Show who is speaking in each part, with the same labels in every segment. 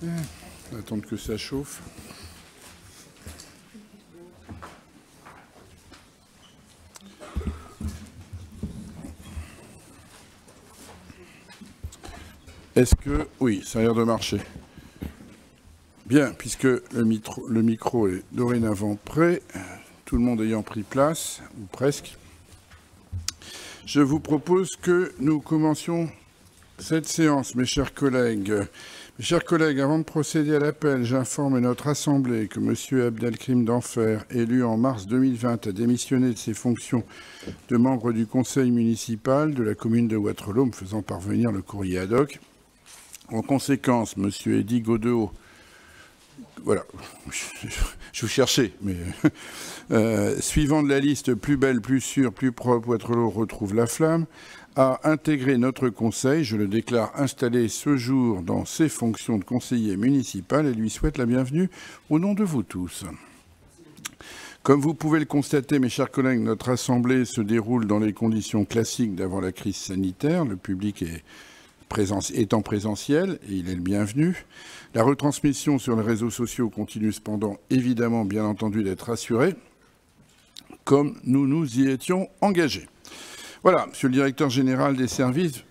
Speaker 1: On va attendre que ça chauffe. Est-ce que... Oui, ça a l'air de marcher. Bien, puisque le micro est dorénavant prêt, tout le monde ayant pris place, ou presque, je vous propose que nous commencions cette séance, mes chers collègues. Mes chers collègues, avant de procéder à l'appel, j'informe notre Assemblée que M. Abdelkrim Denfer, élu en mars 2020, a démissionné de ses fonctions de membre du conseil municipal de la commune de Wattrelos, me faisant parvenir le courrier ad hoc. En conséquence, M. Eddy Godeau, voilà, je vous cherchais, mais suivant de la liste plus belle, plus sûre, plus propre, Wattrelos retrouve la flamme, a intégré notre conseil. Je le déclare installé ce jour dans ses fonctions de conseiller municipal et lui souhaite la bienvenue au nom de vous tous. Comme vous pouvez le constater, mes chers collègues, notre assemblée se déroule dans les conditions classiques d'avant la crise sanitaire. Le public est en présentiel et il est le bienvenu. La retransmission sur les réseaux sociaux continue cependant évidemment, bien entendu, d'être assurée, comme nous nous y étions engagés. Voilà, Monsieur le Directeur Général des Services,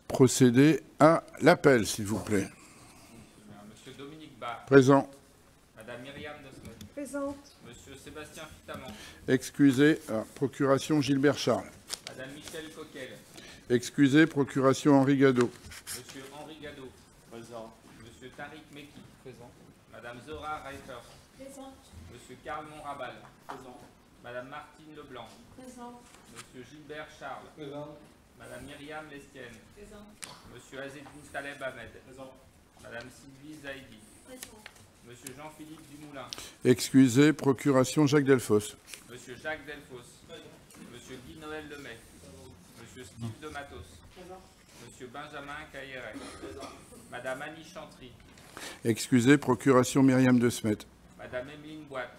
Speaker 1: procédez à l'appel, s'il vous plaît.
Speaker 2: Monsieur Dominique Barr.
Speaker 1: Présent.
Speaker 2: Madame Myriam Nosmet.
Speaker 3: Présente.
Speaker 2: Monsieur Sébastien Fitamant.
Speaker 1: Excusez, procuration Gilbert Charles.
Speaker 2: Madame Michel Coquel.
Speaker 1: Excusez, procuration Henri Gadot.
Speaker 2: Monsieur Henri Gadot. Présent. Monsieur Tariq Meki. Présent. Madame Zora Reifers.
Speaker 3: Présente.
Speaker 2: Monsieur Karl Monrabal. Présent. Madame Martine Leblanc.
Speaker 3: Présent.
Speaker 2: Monsieur Gilbert Charles.
Speaker 4: Présent.
Speaker 2: Madame Myriam Lestienne.
Speaker 3: Présent.
Speaker 2: Monsieur Azzedine Taleb Ahmed.
Speaker 4: Présent.
Speaker 2: Madame Sylvie Zaidi.
Speaker 3: Présent.
Speaker 2: Monsieur Jean-Philippe Dumoulin.
Speaker 1: Excusez, procuration Jacques Delfosse.
Speaker 2: Monsieur Jacques Delfosse. Monsieur Guy Noël Lemay. Monsieur Steve de Matos.
Speaker 3: Présent.
Speaker 2: Monsieur Benjamin Cailleret. Madame Annie Chantry.
Speaker 1: Excusez, procuration Myriam de Smet.
Speaker 2: Madame Emeline Boite.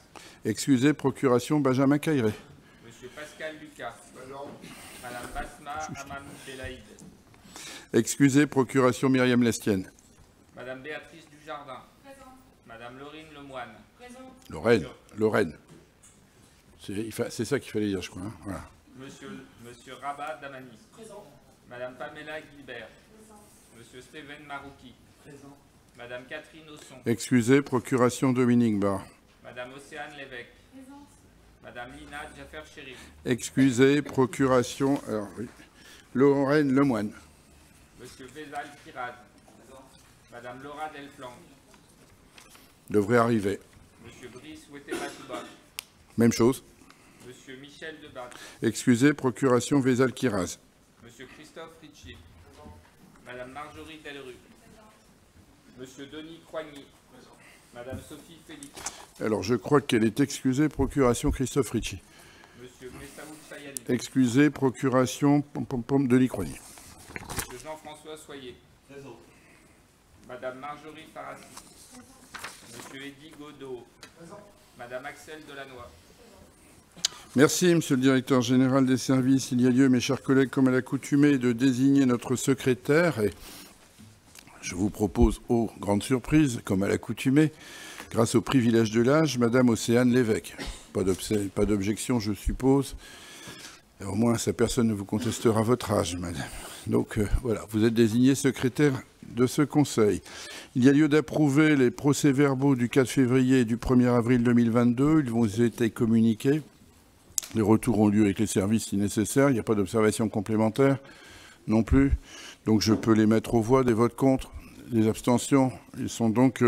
Speaker 1: Excusez, procuration Benjamin Cailleret.
Speaker 2: Monsieur Pascal Lucas. Madame Basma Amam Belaïd.
Speaker 1: Excusez, procuration Myriam Lestienne.
Speaker 2: Madame Béatrice Dujardin.
Speaker 3: Présent.
Speaker 2: Madame Laurine Lemoine.
Speaker 3: Présent.
Speaker 1: Lorraine. C'est ça qu'il fallait dire, je crois. Hein. Voilà.
Speaker 2: Monsieur Rabat Damanis.
Speaker 3: Présent.
Speaker 2: Madame Pamela Guilbert.
Speaker 3: Présent.
Speaker 2: Monsieur Steven Marouki.
Speaker 3: Présent.
Speaker 2: Madame Catherine Osson.
Speaker 1: Excusez, procuration Dominique Barr.
Speaker 2: Madame Océane Lévesque.
Speaker 3: Présente.
Speaker 2: Madame Lina Jaffer Chérif.
Speaker 1: Excusez, procuration Lorraine Lemoine.
Speaker 2: Monsieur Vézal Kiraz. Madame Laura Delplanque.
Speaker 1: Devrait arriver.
Speaker 2: Monsieur Brice Ouettematouba.
Speaker 1: Même chose.
Speaker 2: Monsieur Michel Debat.
Speaker 1: Excusez, procuration Vézal Kiraz.
Speaker 2: Monsieur Christophe Ritchie. Madame Marjorie Delrue. Monsieur Denis Croigny. Madame Sophie Félix.
Speaker 1: Alors, je crois qu'elle est excusée, procuration Christophe Ritchie.
Speaker 2: Monsieur Messaoud Sayani.
Speaker 1: Excusez, procuration Denis Croigny.
Speaker 2: Monsieur Jean-François Soyer.
Speaker 4: Présent.
Speaker 2: Madame Marjorie Farassi. Monsieur Eddy Godeau. Madame Axel Delannoy.
Speaker 1: Merci, Monsieur le Directeur Général des Services. Il y a lieu, mes chers collègues, comme à l'accoutumée, de désigner notre secrétaire. Et je vous propose, grande surprise, comme à l'accoutumée, grâce au privilège de l'âge, Madame Océane Lévesque. Pas d'objection, je suppose. Et au moins, sa personne ne vous contestera votre âge, Madame. Donc, voilà, vous êtes désignée secrétaire de ce Conseil. Il y a lieu d'approuver les procès-verbaux du 4 février et du 1er avril 2022. Ils vont été communiqués. Les retours ont lieu avec les services si nécessaire. Il n'y a pas d'observation complémentaire non plus. Donc, je peux les mettre aux voix. Des votes contre, des abstentions. Ils sont donc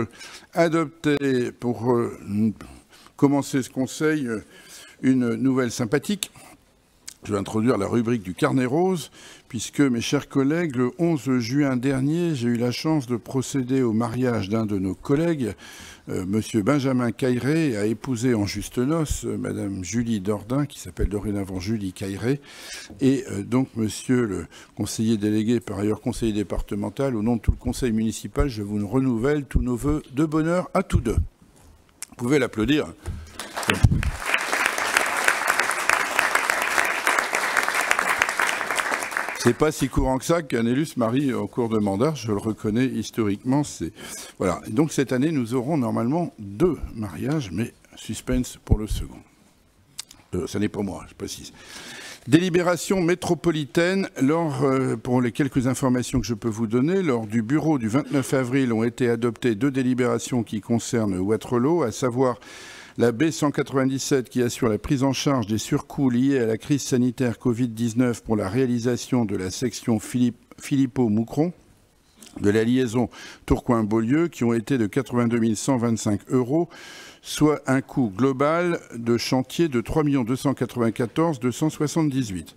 Speaker 1: adoptés. Pour commencer ce Conseil, une nouvelle sympathique. Je vais introduire la rubrique du carnet rose, puisque, mes chers collègues, le 11 juin dernier, j'ai eu la chance de procéder au mariage d'un de nos collègues, Monsieur Benjamin Cailleret, a épousé en juste noces Madame Julie Dordain, qui s'appelle dorénavant Julie Cailleret, et donc Monsieur le conseiller délégué, par ailleurs conseiller départemental, au nom de tout le conseil municipal, je vous renouvelle tous nos vœux de bonheur à tous deux. Vous pouvez l'applaudir. C'est pas si courant que ça qu'un élu se marie en cours de mandat, je le reconnais historiquement. Voilà. Et donc cette année, nous aurons normalement 2 mariages, mais suspense pour le second. Ça n'est pas moi, je précise. Délibération métropolitaine, pour les quelques informations que je peux vous donner, lors du bureau du 29 avril ont été adoptées 2 délibérations qui concernent Wattrelos, à savoir la B197 qui assure la prise en charge des surcoûts liés à la crise sanitaire Covid-19 pour la réalisation de la section Philippot-Moucron, de la liaison Tourcoing-Beaulieu, qui ont été de 82 125 €, soit un coût global de chantier de 3 294 278.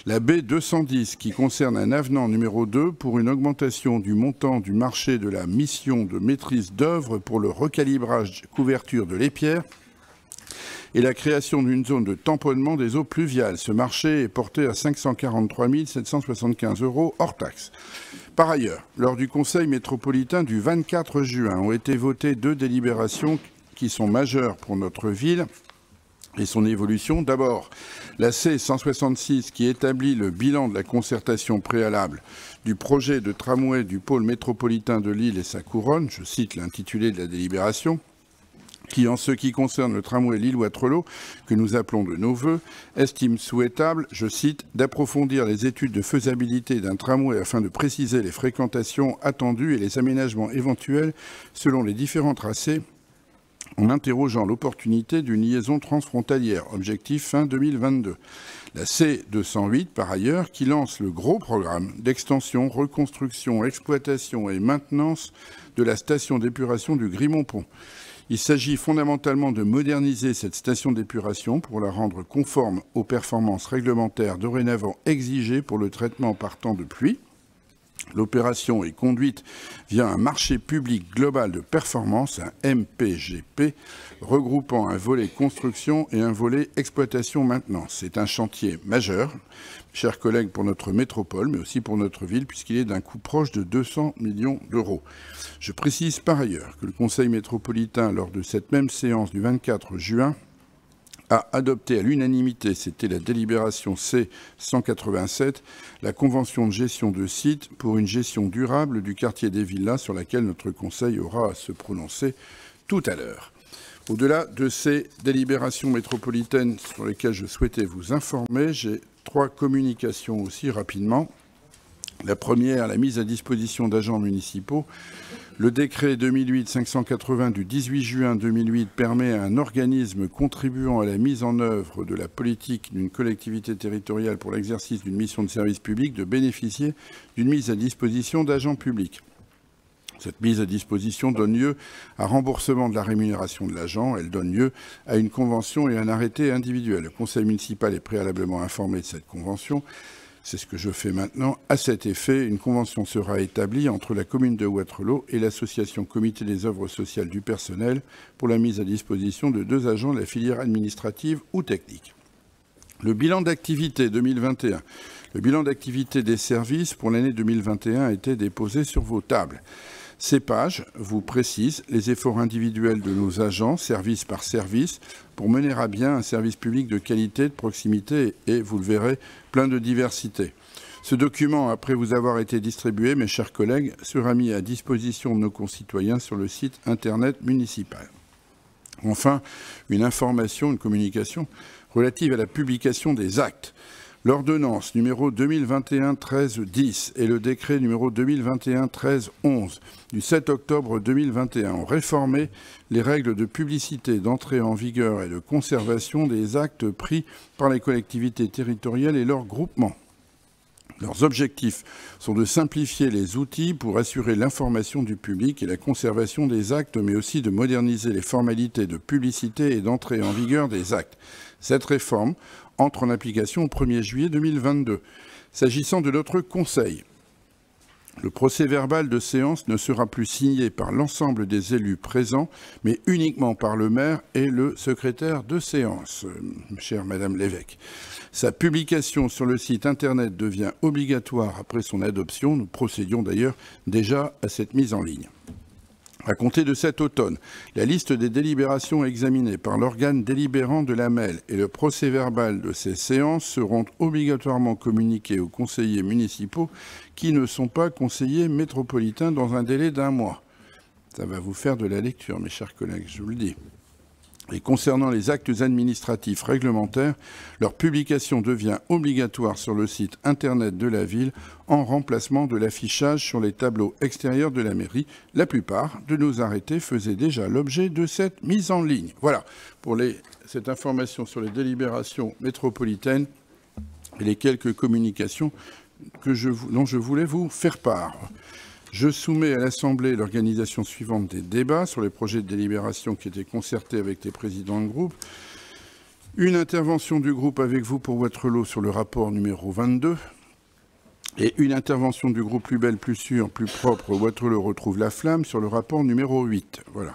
Speaker 1: La B210 qui concerne un avenant numéro 2 pour une augmentation du montant du marché de la mission de maîtrise d'œuvre pour le recalibrage couverture de l'Épierre et la création d'une zone de tamponnement des eaux pluviales. Ce marché est porté à 543 775 € hors taxe. Par ailleurs, lors du Conseil métropolitain du 24 juin, ont été votées 2 délibérations qui sont majeures pour notre ville et son évolution. D'abord, la C166 qui établit le bilan de la concertation préalable du projet de tramway du pôle métropolitain de Lille et sa couronne, je cite l'intitulé de la délibération, qui, en ce qui concerne le tramway Lille-Wattrelos, que nous appelons de nos vœux, estime souhaitable, je cite, d'approfondir les études de faisabilité d'un tramway afin de préciser les fréquentations attendues et les aménagements éventuels selon les différents tracés, en interrogeant l'opportunité d'une liaison transfrontalière, objectif fin 2022. La C208, par ailleurs, qui lance le gros programme d'extension, reconstruction, exploitation et maintenance de la station d'épuration du Grimont-Pont. Il s'agit fondamentalement de moderniser cette station d'épuration pour la rendre conforme aux performances réglementaires dorénavant exigées pour le traitement par temps de pluie. L'opération est conduite via un marché public global de performance, un MPGP, regroupant un volet construction et un volet exploitation-maintenance. C'est un chantier majeur, chers collègues, pour notre métropole, mais aussi pour notre ville, puisqu'il est d'un coût proche de 200 millions d'euros. Je précise par ailleurs que le Conseil métropolitain, lors de cette même séance du 24 juin, a adopté à l'unanimité, c'était la délibération C187, la convention de gestion de site pour une gestion durable du quartier des Villas sur laquelle notre Conseil aura à se prononcer tout à l'heure. Au-delà de ces délibérations métropolitaines sur lesquelles je souhaitais vous informer, j'ai 3 communications aussi rapidement. La première, la mise à disposition d'agents municipaux. Le décret 2008-580 du 18 juin 2008 permet à un organisme contribuant à la mise en œuvre de la politique d'une collectivité territoriale pour l'exercice d'une mission de service public de bénéficier d'une mise à disposition d'agents publics. Cette mise à disposition donne lieu à remboursement de la rémunération de l'agent. Elle donne lieu à une convention et un arrêté individuel. Le conseil municipal est préalablement informé de cette convention. C'est ce que je fais maintenant. À cet effet, une convention sera établie entre la commune de Wattrelos et l'association Comité des œuvres sociales du personnel pour la mise à disposition de 2 agents de la filière administrative ou technique. Le bilan d'activité 2021. Le bilan d'activité des services pour l'année 2021 a été déposé sur vos tables. Ces pages vous précisent les efforts individuels de nos agents, service par service, pour mener à bien un service public de qualité, de proximité et, vous le verrez, plein de diversité. Ce document, après vous avoir été distribué, mes chers collègues, sera mis à disposition de nos concitoyens sur le site Internet municipal. Enfin, une information, une communication relative à la publication des actes. L'ordonnance numéro 2021-13-10 et le décret numéro 2021-13-11 du 7 octobre 2021 ont réformé les règles de publicité, d'entrée en vigueur et de conservation des actes pris par les collectivités territoriales et leurs groupements. Leurs objectifs sont de simplifier les outils pour assurer l'information du public et la conservation des actes, mais aussi de moderniser les formalités de publicité et d'entrée en vigueur des actes. Cette réforme entre en application au 1er juillet 2022. S'agissant de notre Conseil, le procès-verbal de séance ne sera plus signé par l'ensemble des élus présents, mais uniquement par le maire et le secrétaire de séance, chère Madame l'évêque. Sa publication sur le site Internet devient obligatoire après son adoption. Nous procédions d'ailleurs déjà à cette mise en ligne. À compter de cet automne, la liste des délibérations examinées par l'organe délibérant de la MEL et le procès-verbal de ces séances seront obligatoirement communiqués aux conseillers municipaux qui ne sont pas conseillers métropolitains dans un délai d'1 mois. Ça va vous faire de la lecture, mes chers collègues, je vous le dis. Et concernant les actes administratifs réglementaires, leur publication devient obligatoire sur le site internet de la ville en remplacement de l'affichage sur les tableaux extérieurs de la mairie. La plupart de nos arrêtés faisaient déjà l'objet de cette mise en ligne. Voilà pour cette information sur les délibérations métropolitaines et les quelques communications dont je voulais vous faire part. Je soumets à l'Assemblée l'organisation suivante des débats sur les projets de délibération qui étaient concertés avec les présidents de groupe. Une intervention du groupe avec vous pour Wattrelos sur le rapport numéro 22. Et une intervention du groupe Plus belle, plus sûre, plus propre, Wattrelos retrouve la flamme sur le rapport numéro 8. Voilà.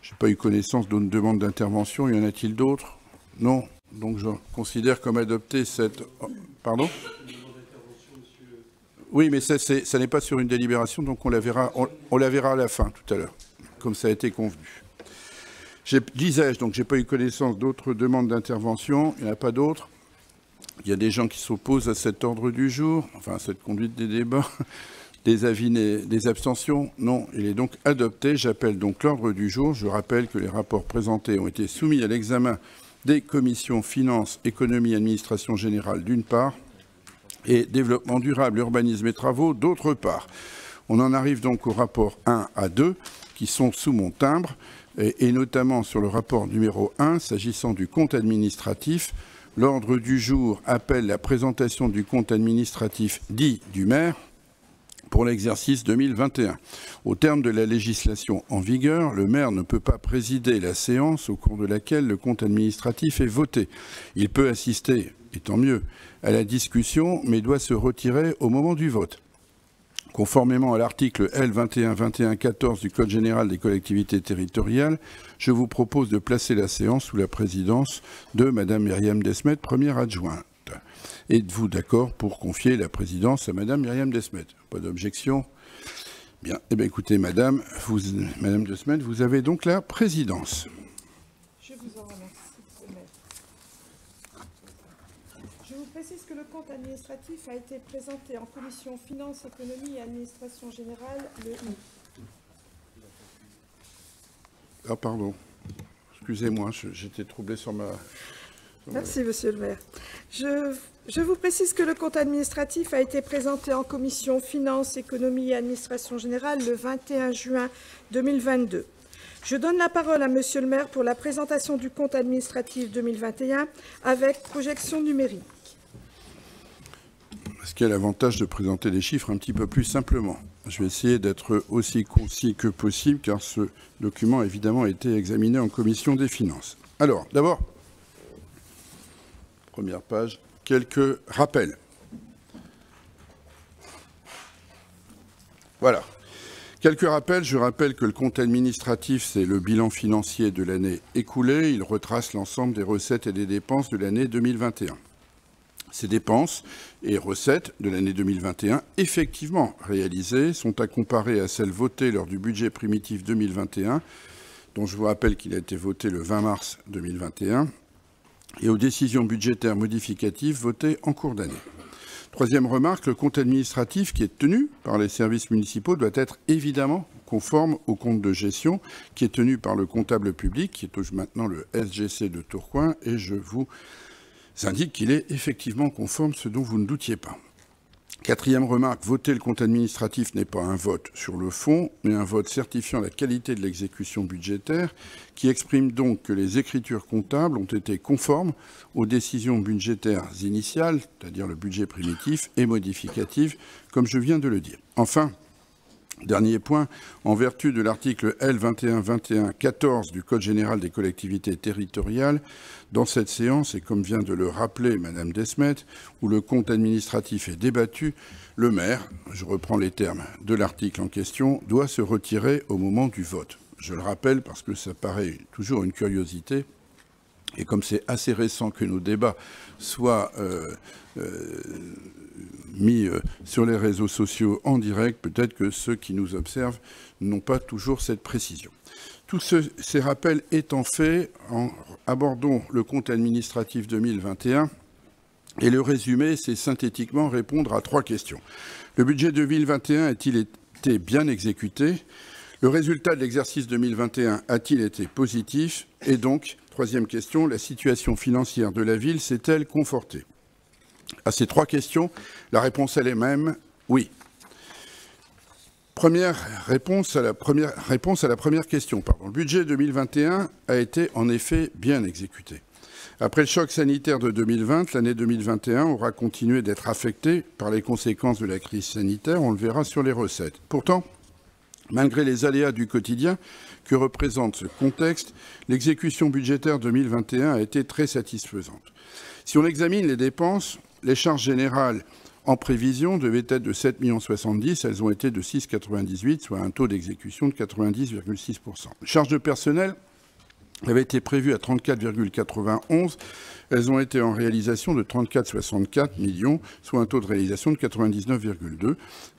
Speaker 1: Je n'ai pas eu connaissance d'une demande d'intervention. Y en a-t-il d'autres? Non. Donc je considère comme adopté cette... Pardon? Oui, mais ça n'est pas sur une délibération, donc on la verra à la fin, tout à l'heure, comme ça a été convenu. Disais-je, donc j'ai pas eu connaissance d'autres demandes d'intervention, il n'y en a pas d'autres. Il y a des gens qui s'opposent à cet ordre du jour, enfin à cette conduite des débats, des avis, des abstentions. Non, il est donc adopté. J'appelle donc l'ordre du jour. Je rappelle que les rapports présentés ont été soumis à l'examen des commissions finances, économie, administration générale d'une part, et développement durable, urbanisme et travaux, d'autre part. On en arrive donc au rapport 1 à 2, qui sont sous mon timbre, et notamment sur le rapport numéro 1, s'agissant du compte administratif. L'ordre du jour appelle la présentation du compte administratif dit du maire pour l'exercice 2021. Au terme de la législation en vigueur, le maire ne peut pas présider la séance au cours de laquelle le compte administratif est voté. Il peut assister, et tant mieux, à la discussion, mais doit se retirer au moment du vote. Conformément à l'article L. 21-21-14 du Code général des collectivités territoriales, je vous propose de placer la séance sous la présidence de Mme Myriam Desmet, première adjointe. Êtes-vous d'accord pour confier la présidence à Mme Myriam Desmet? Pas d'objection? Bien. Eh bien, écoutez, Madame Desmet, vous avez donc la présidence.
Speaker 3: Je vous en remercie. Je vous précise que le compte administratif a été présenté en commission finances, économie et administration générale le
Speaker 1: Ah, pardon. Excusez-moi, j'étais troublé sur ma...
Speaker 3: Merci, Monsieur le maire. Je vous précise que le compte administratif a été présenté en commission finances, économie et administration générale le 21 juin 2022. Je donne la parole à Monsieur le maire pour la présentation du compte administratif 2021 avec projection numérique.
Speaker 1: Ce qui a l'avantage de présenter les chiffres un petit peu plus simplement. Je vais essayer d'être aussi concis que possible car ce document, évidemment, a été examiné en commission des finances. Alors, d'abord, première page, quelques rappels. Voilà. Quelques rappels. Je rappelle que le compte administratif, c'est le bilan financier de l'année écoulée. Il retrace l'ensemble des recettes et des dépenses de l'année 2021. Ces dépenses et recettes de l'année 2021, effectivement réalisées, sont à comparer à celles votées lors du budget primitif 2021, dont je vous rappelle qu'il a été voté le 20 mars 2021, et aux décisions budgétaires modificatives votées en cours d'année. Troisième remarque, le compte administratif qui est tenu par les services municipaux doit être évidemment conforme au compte de gestion qui est tenu par le comptable public, qui est maintenant le SGC de Tourcoing, et je vous indique qu'il est effectivement conforme, ce dont vous ne doutiez pas. Quatrième remarque, voter le compte administratif n'est pas un vote sur le fond, mais un vote certifiant la qualité de l'exécution budgétaire, qui exprime donc que les écritures comptables ont été conformes aux décisions budgétaires initiales, c'est-à-dire le budget primitif, et modificatif, comme je viens de le dire. Enfin, dernier point, en vertu de l'article L. 21-21-14 du Code général des collectivités territoriales, dans cette séance, et comme vient de le rappeler Mme Desmet, où le compte administratif est débattu, le maire, je reprends les termes de l'article en question, doit se retirer au moment du vote. Je le rappelle parce que ça paraît toujours une curiosité. Et comme c'est assez récent que nos débats soient mis sur les réseaux sociaux en direct, peut-être que ceux qui nous observent n'ont pas toujours cette précision. Tous ces rappels étant faits, abordons le compte administratif 2021. Et le résumé, c'est synthétiquement répondre à 3 questions. Le budget 2021 a-t-il été bien exécuté? Le résultat de l'exercice 2021 a-t-il été positif? Et donc, 3e question, la situation financière de la ville s'est-elle confortée? À ces 3 questions, la réponse elle est même oui. Réponse à la première question. Le budget 2021 a été en effet bien exécuté. Après le choc sanitaire de 2020, l'année 2021 aura continué d'être affectée par les conséquences de la crise sanitaire, on le verra sur les recettes. Pourtant, malgré les aléas du quotidien que représente ce contexte, l'exécution budgétaire 2021 a été très satisfaisante. Si on examine les dépenses, les charges générales en prévision devaient être de 7,70 millions, elles ont été de 6,98, soit un taux d'exécution de 90,6%. Les charges de personnel avaient été prévues à 34,91, elles ont été en réalisation de 34,64 millions, soit un taux de réalisation de 99,2.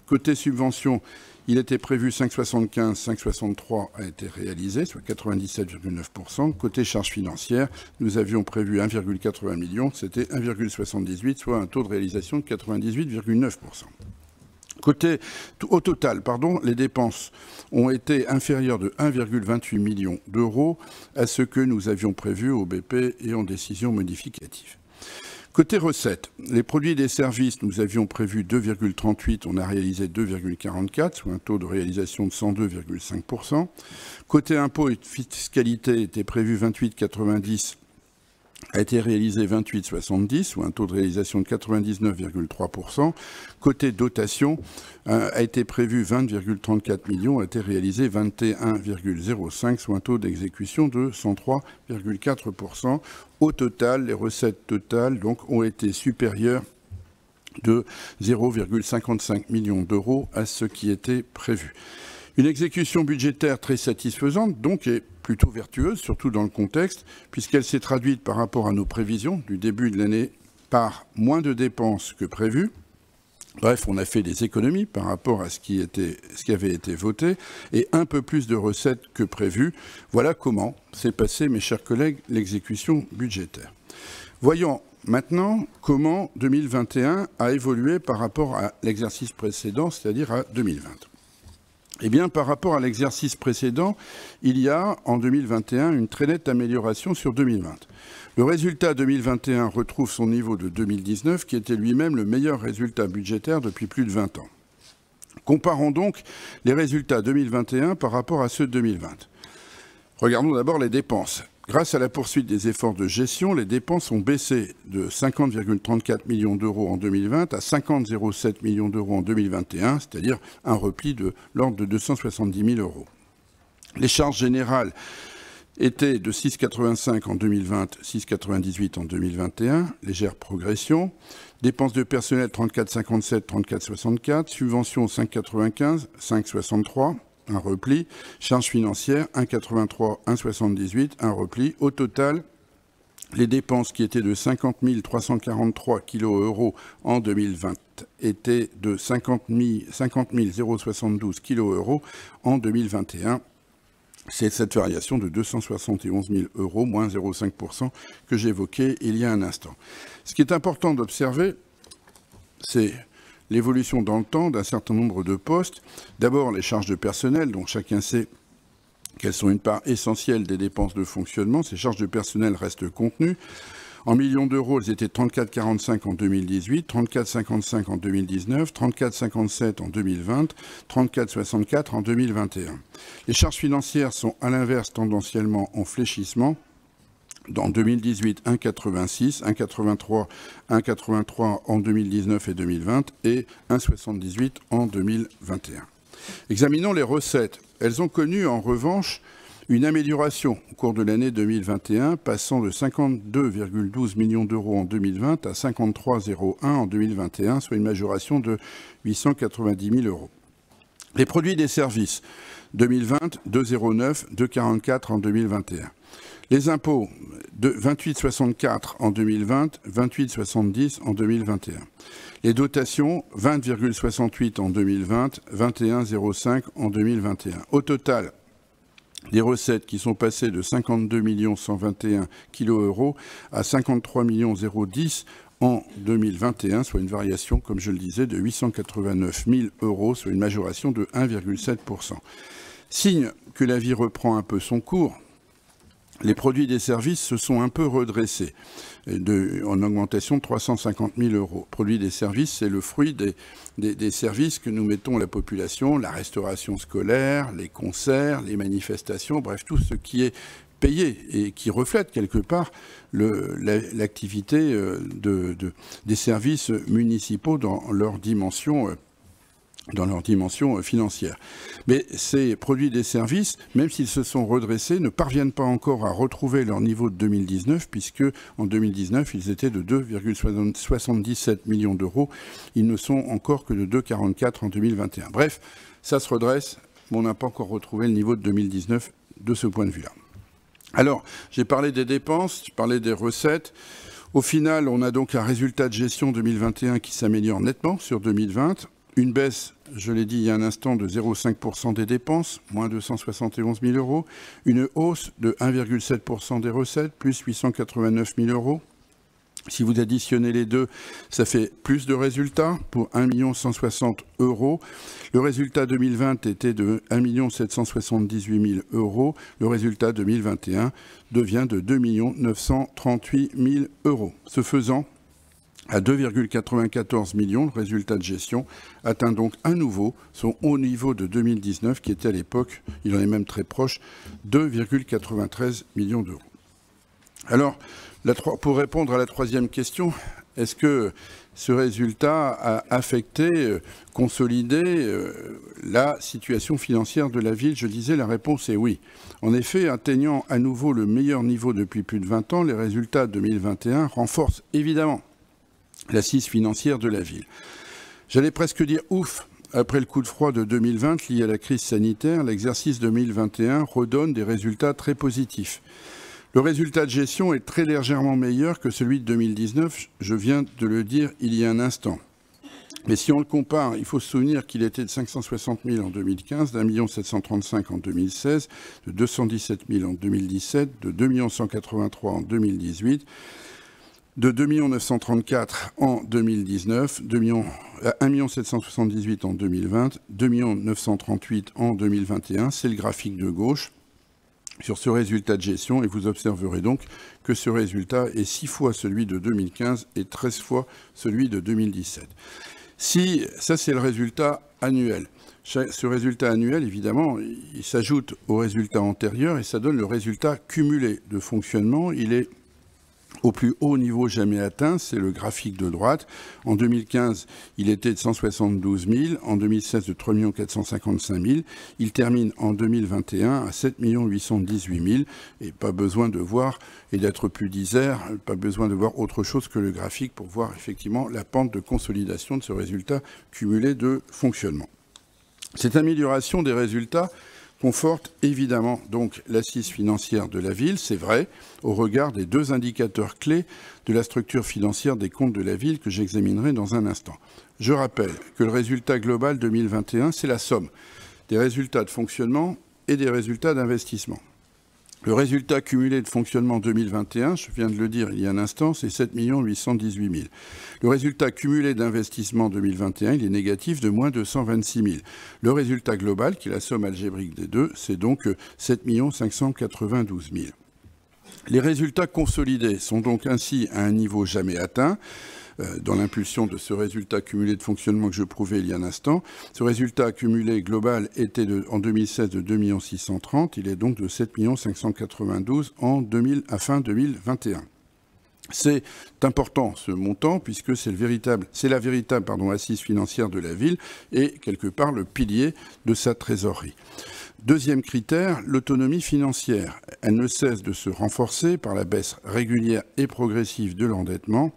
Speaker 1: Côté subvention, il était prévu 5,75, 5,63 a été réalisé, soit 97,9%. Côté charges financières, nous avions prévu 1,80 million, c'était 1,78, soit un taux de réalisation de 98,9%. Au total, les dépenses ont été inférieures de 1,28 million d'euros à ce que nous avions prévu au BP et en décision modificative. Côté recettes, les produits et des services, nous avions prévu 2,38, on a réalisé 2,44, soit un taux de réalisation de 102,5%. Côté impôts et fiscalité, était prévu 28,90, a été réalisé 28,70, soit un taux de réalisation de 99,3%. Côté dotation, a été prévu 20,34 millions, a été réalisé 21,05, soit un taux d'exécution de 103,4%. Au total, les recettes totales donc, ont été supérieures de 0,55 millions d'euros à ce qui était prévu. Une exécution budgétaire très satisfaisante, donc, et plutôt vertueuse, surtout dans le contexte, puisqu'elle s'est traduite par rapport à nos prévisions du début de l'année par moins de dépenses que prévu. Bref, on a fait des économies par rapport à ce qui avait été voté et un peu plus de recettes que prévu. Voilà comment s'est passée, mes chers collègues, l'exécution budgétaire. Voyons maintenant comment 2021 a évolué par rapport à l'exercice précédent, c'est-à-dire à 2020. Eh bien, par rapport à l'exercice précédent, il y a en 2021 une très nette amélioration sur 2020. Le résultat 2021 retrouve son niveau de 2019, qui était lui-même le meilleur résultat budgétaire depuis plus de 20 ans. Comparons donc les résultats 2021 par rapport à ceux de 2020. Regardons d'abord les dépenses. Grâce à la poursuite des efforts de gestion, les dépenses ont baissé de 50,34 millions d'euros en 2020 à 50,07 millions d'euros en 2021, c'est-à-dire un repli de l'ordre de 270 000 euros. Les charges générales étaient de 6,85 en 2020, 6,98 en 2021, légère progression. Dépenses de personnel 34,57, 34,64, subventions 5,95, 5,63. Un repli. Charges financières, 1,83, 1,78, un repli. Au total, les dépenses qui étaient de 50 343 kg en 2020 étaient de 50 072 kg en 2021. C'est cette variation de 271 000 euros, moins 0,5%, que j'évoquais il y a un instant. Ce qui est important d'observer, c'est l'évolution dans le temps d'un certain nombre de postes. D'abord, les charges de personnel, dont chacun sait qu'elles sont une part essentielle des dépenses de fonctionnement. Ces charges de personnel restent contenues. En millions d'euros, elles étaient 34,45 en 2018, 34,55 en 2019, 34,57 en 2020, 34,64 en 2021. Les charges financières sont à l'inverse tendanciellement en fléchissement. Dans 2018, 1,86, 1,83, 1,83 en 2019 et 2020 et 1,78 en 2021. Examinons les recettes. Elles ont connu en revanche une amélioration au cours de l'année 2021, passant de 52,12 millions d'euros en 2020 à 53,01 en 2021, soit une majoration de 890 000 euros. Les produits et des services, 2020, 2,09, 2,44 en 2021. Les impôts, de 28,64 en 2020, 28,70 en 2021. Les dotations, 20,68 en 2020, 21,05 en 2021. Au total, des recettes qui sont passées de 52 121 kg à 53 010 en 2021, soit une variation, comme je le disais, de 889 000 €, soit une majoration de 1,7%. Signe que la vie reprend un peu son cours, les produits des services se sont un peu redressés, en augmentation de 350 000 €. Produits des services, c'est le fruit des services que nous mettons à la population, la restauration scolaire, les concerts, les manifestations, bref, tout ce qui est payé et qui reflète quelque part l'activité des services municipaux dans leur dimension financière. Mais ces produits des services, même s'ils se sont redressés, ne parviennent pas encore à retrouver leur niveau de 2019, puisque en 2019, ils étaient de 2,77 millions d'euros. Ils ne sont encore que de 2,44 en 2021. Bref, ça se redresse, mais on n'a pas encore retrouvé le niveau de 2019 de ce point de vue-là. Alors, j'ai parlé des dépenses, j'ai parlé des recettes. Au final, on a donc un résultat de gestion 2021 qui s'améliore nettement sur 2020. Une baisse, je l'ai dit il y a un instant, de 0,5% des dépenses, moins 271 000 €. Une hausse de 1,7% des recettes, plus 889 000 €. Si vous additionnez les deux, ça fait plus de résultats pour 1 160 €. Le résultat 2020 était de 1 778 000 €. Le résultat 2021 devient de 2 938 000 €. Ce faisant, à 2,94 millions, le résultat de gestion atteint donc à nouveau son haut niveau de 2019, qui était à l'époque, il en est même très proche, 2,93 millions d'euros. Alors, pour répondre à la troisième question, est-ce que ce résultat a affecté, consolidé la situation financière de la ville? Je disais, la réponse est oui. En effet, atteignant à nouveau le meilleur niveau depuis plus de 20 ans, les résultats 2021 renforcent évidemment l'assise financière de la ville. J'allais presque dire ouf, après le coup de froid de 2020 lié à la crise sanitaire, l'exercice 2021 redonne des résultats très positifs. Le résultat de gestion est très légèrement meilleur que celui de 2019, je viens de le dire il y a un instant. Mais si on le compare, il faut se souvenir qu'il était de 560 000 en 2015, d'1 735 000 en 2016, de 217 000 en 2017, de 2 183 000 en 2018, de 2 934 000 en 2019, 1 778 000 en 2020, 2 938 000 en 2021. C'est le graphique de gauche sur ce résultat de gestion, et vous observerez donc que ce résultat est 6 fois celui de 2015 et 13 fois celui de 2017. Ça, c'est le résultat annuel. Ce résultat annuel, évidemment, il s'ajoute au résultat antérieur et ça donne le résultat cumulé de fonctionnement. Il est au plus haut niveau jamais atteint, c'est le graphique de droite. En 2015, il était de 172 000, en 2016 de 3 455 000. Il termine en 2021 à 7 818 000. Et pas besoin de voir, et d'être plus disert, pas besoin de voir autre chose que le graphique pour voir effectivement la pente de consolidation de ce résultat cumulé de fonctionnement. Cette amélioration des résultats conforte évidemment donc l'assise financière de la ville, c'est vrai, au regard des deux indicateurs clés de la structure financière des comptes de la ville que j'examinerai dans un instant. Je rappelle que le résultat global 2021, c'est la somme des résultats de fonctionnement et des résultats d'investissement. Le résultat cumulé de fonctionnement 2021, je viens de le dire il y a un instant, c'est 7 818 000. Le résultat cumulé d'investissement 2021, il est négatif de moins 226 000. Le résultat global, qui est la somme algébrique des deux, c'est donc 7 592 000. Les résultats consolidés sont donc ainsi à un niveau jamais atteint, dans l'impulsion de ce résultat cumulé de fonctionnement que je prouvais il y a un instant. Ce résultat cumulé global était en 2016 de 2 630 000, il est donc de 7 592 000 à fin 2021. C'est important ce montant puisque c'est la véritable assise financière de la ville et quelque part le pilier de sa trésorerie. Deuxième critère, l'autonomie financière. Elle ne cesse de se renforcer par la baisse régulière et progressive de l'endettement.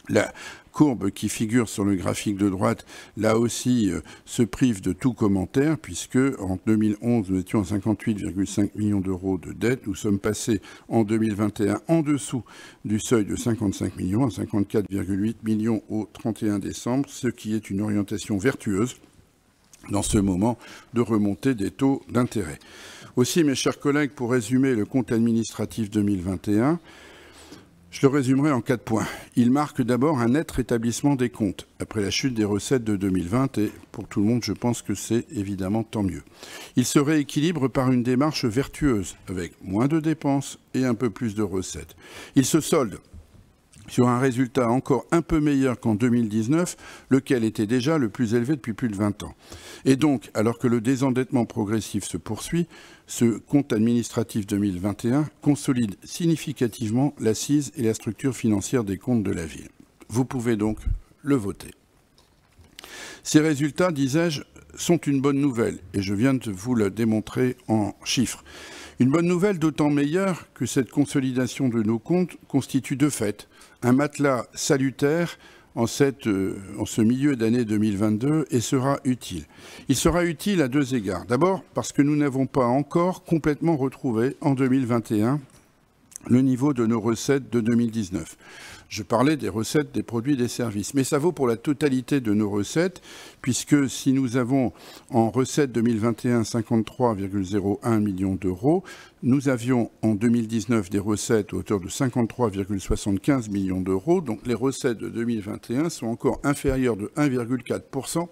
Speaker 1: La courbe qui figure sur le graphique de droite, là aussi, se prive de tout commentaire, puisque en 2011, nous étions à 58,5 millions d'euros de dette. Nous sommes passés en 2021 en dessous du seuil de 55 millions, à 54,8 millions au 31 décembre, ce qui est une orientation vertueuse dans ce moment de remontée des taux d'intérêt. Aussi, mes chers collègues, pour résumer le compte administratif 2021, je le résumerai en 4 points. Il marque d'abord un net rétablissement des comptes, après la chute des recettes de 2020, et pour tout le monde, je pense que c'est évidemment tant mieux. Il se rééquilibre par une démarche vertueuse, avec moins de dépenses et un peu plus de recettes. Il se solde sur un résultat encore un peu meilleur qu'en 2019, lequel était déjà le plus élevé depuis plus de 20 ans. Et donc, alors que le désendettement progressif se poursuit, ce compte administratif 2021 consolide significativement l'assise et la structure financière des comptes de la ville. Vous pouvez donc le voter. Ces résultats, disais-je, sont une bonne nouvelle, et je viens de vous le démontrer en chiffres. Une bonne nouvelle d'autant meilleure que cette consolidation de nos comptes constitue de fait un matelas salutaire en ce milieu d'année 2022 et sera utile. Il sera utile à 2 égards. D'abord, parce que nous n'avons pas encore complètement retrouvé en 2021 le niveau de nos recettes de 2019. Je parlais des recettes des produits et des services, mais ça vaut pour la totalité de nos recettes, puisque si nous avons en recettes 2021 53,01 millions d'euros, nous avions en 2019 des recettes à hauteur de 53,75 millions d'euros, donc les recettes de 2021 sont encore inférieures de 1,4%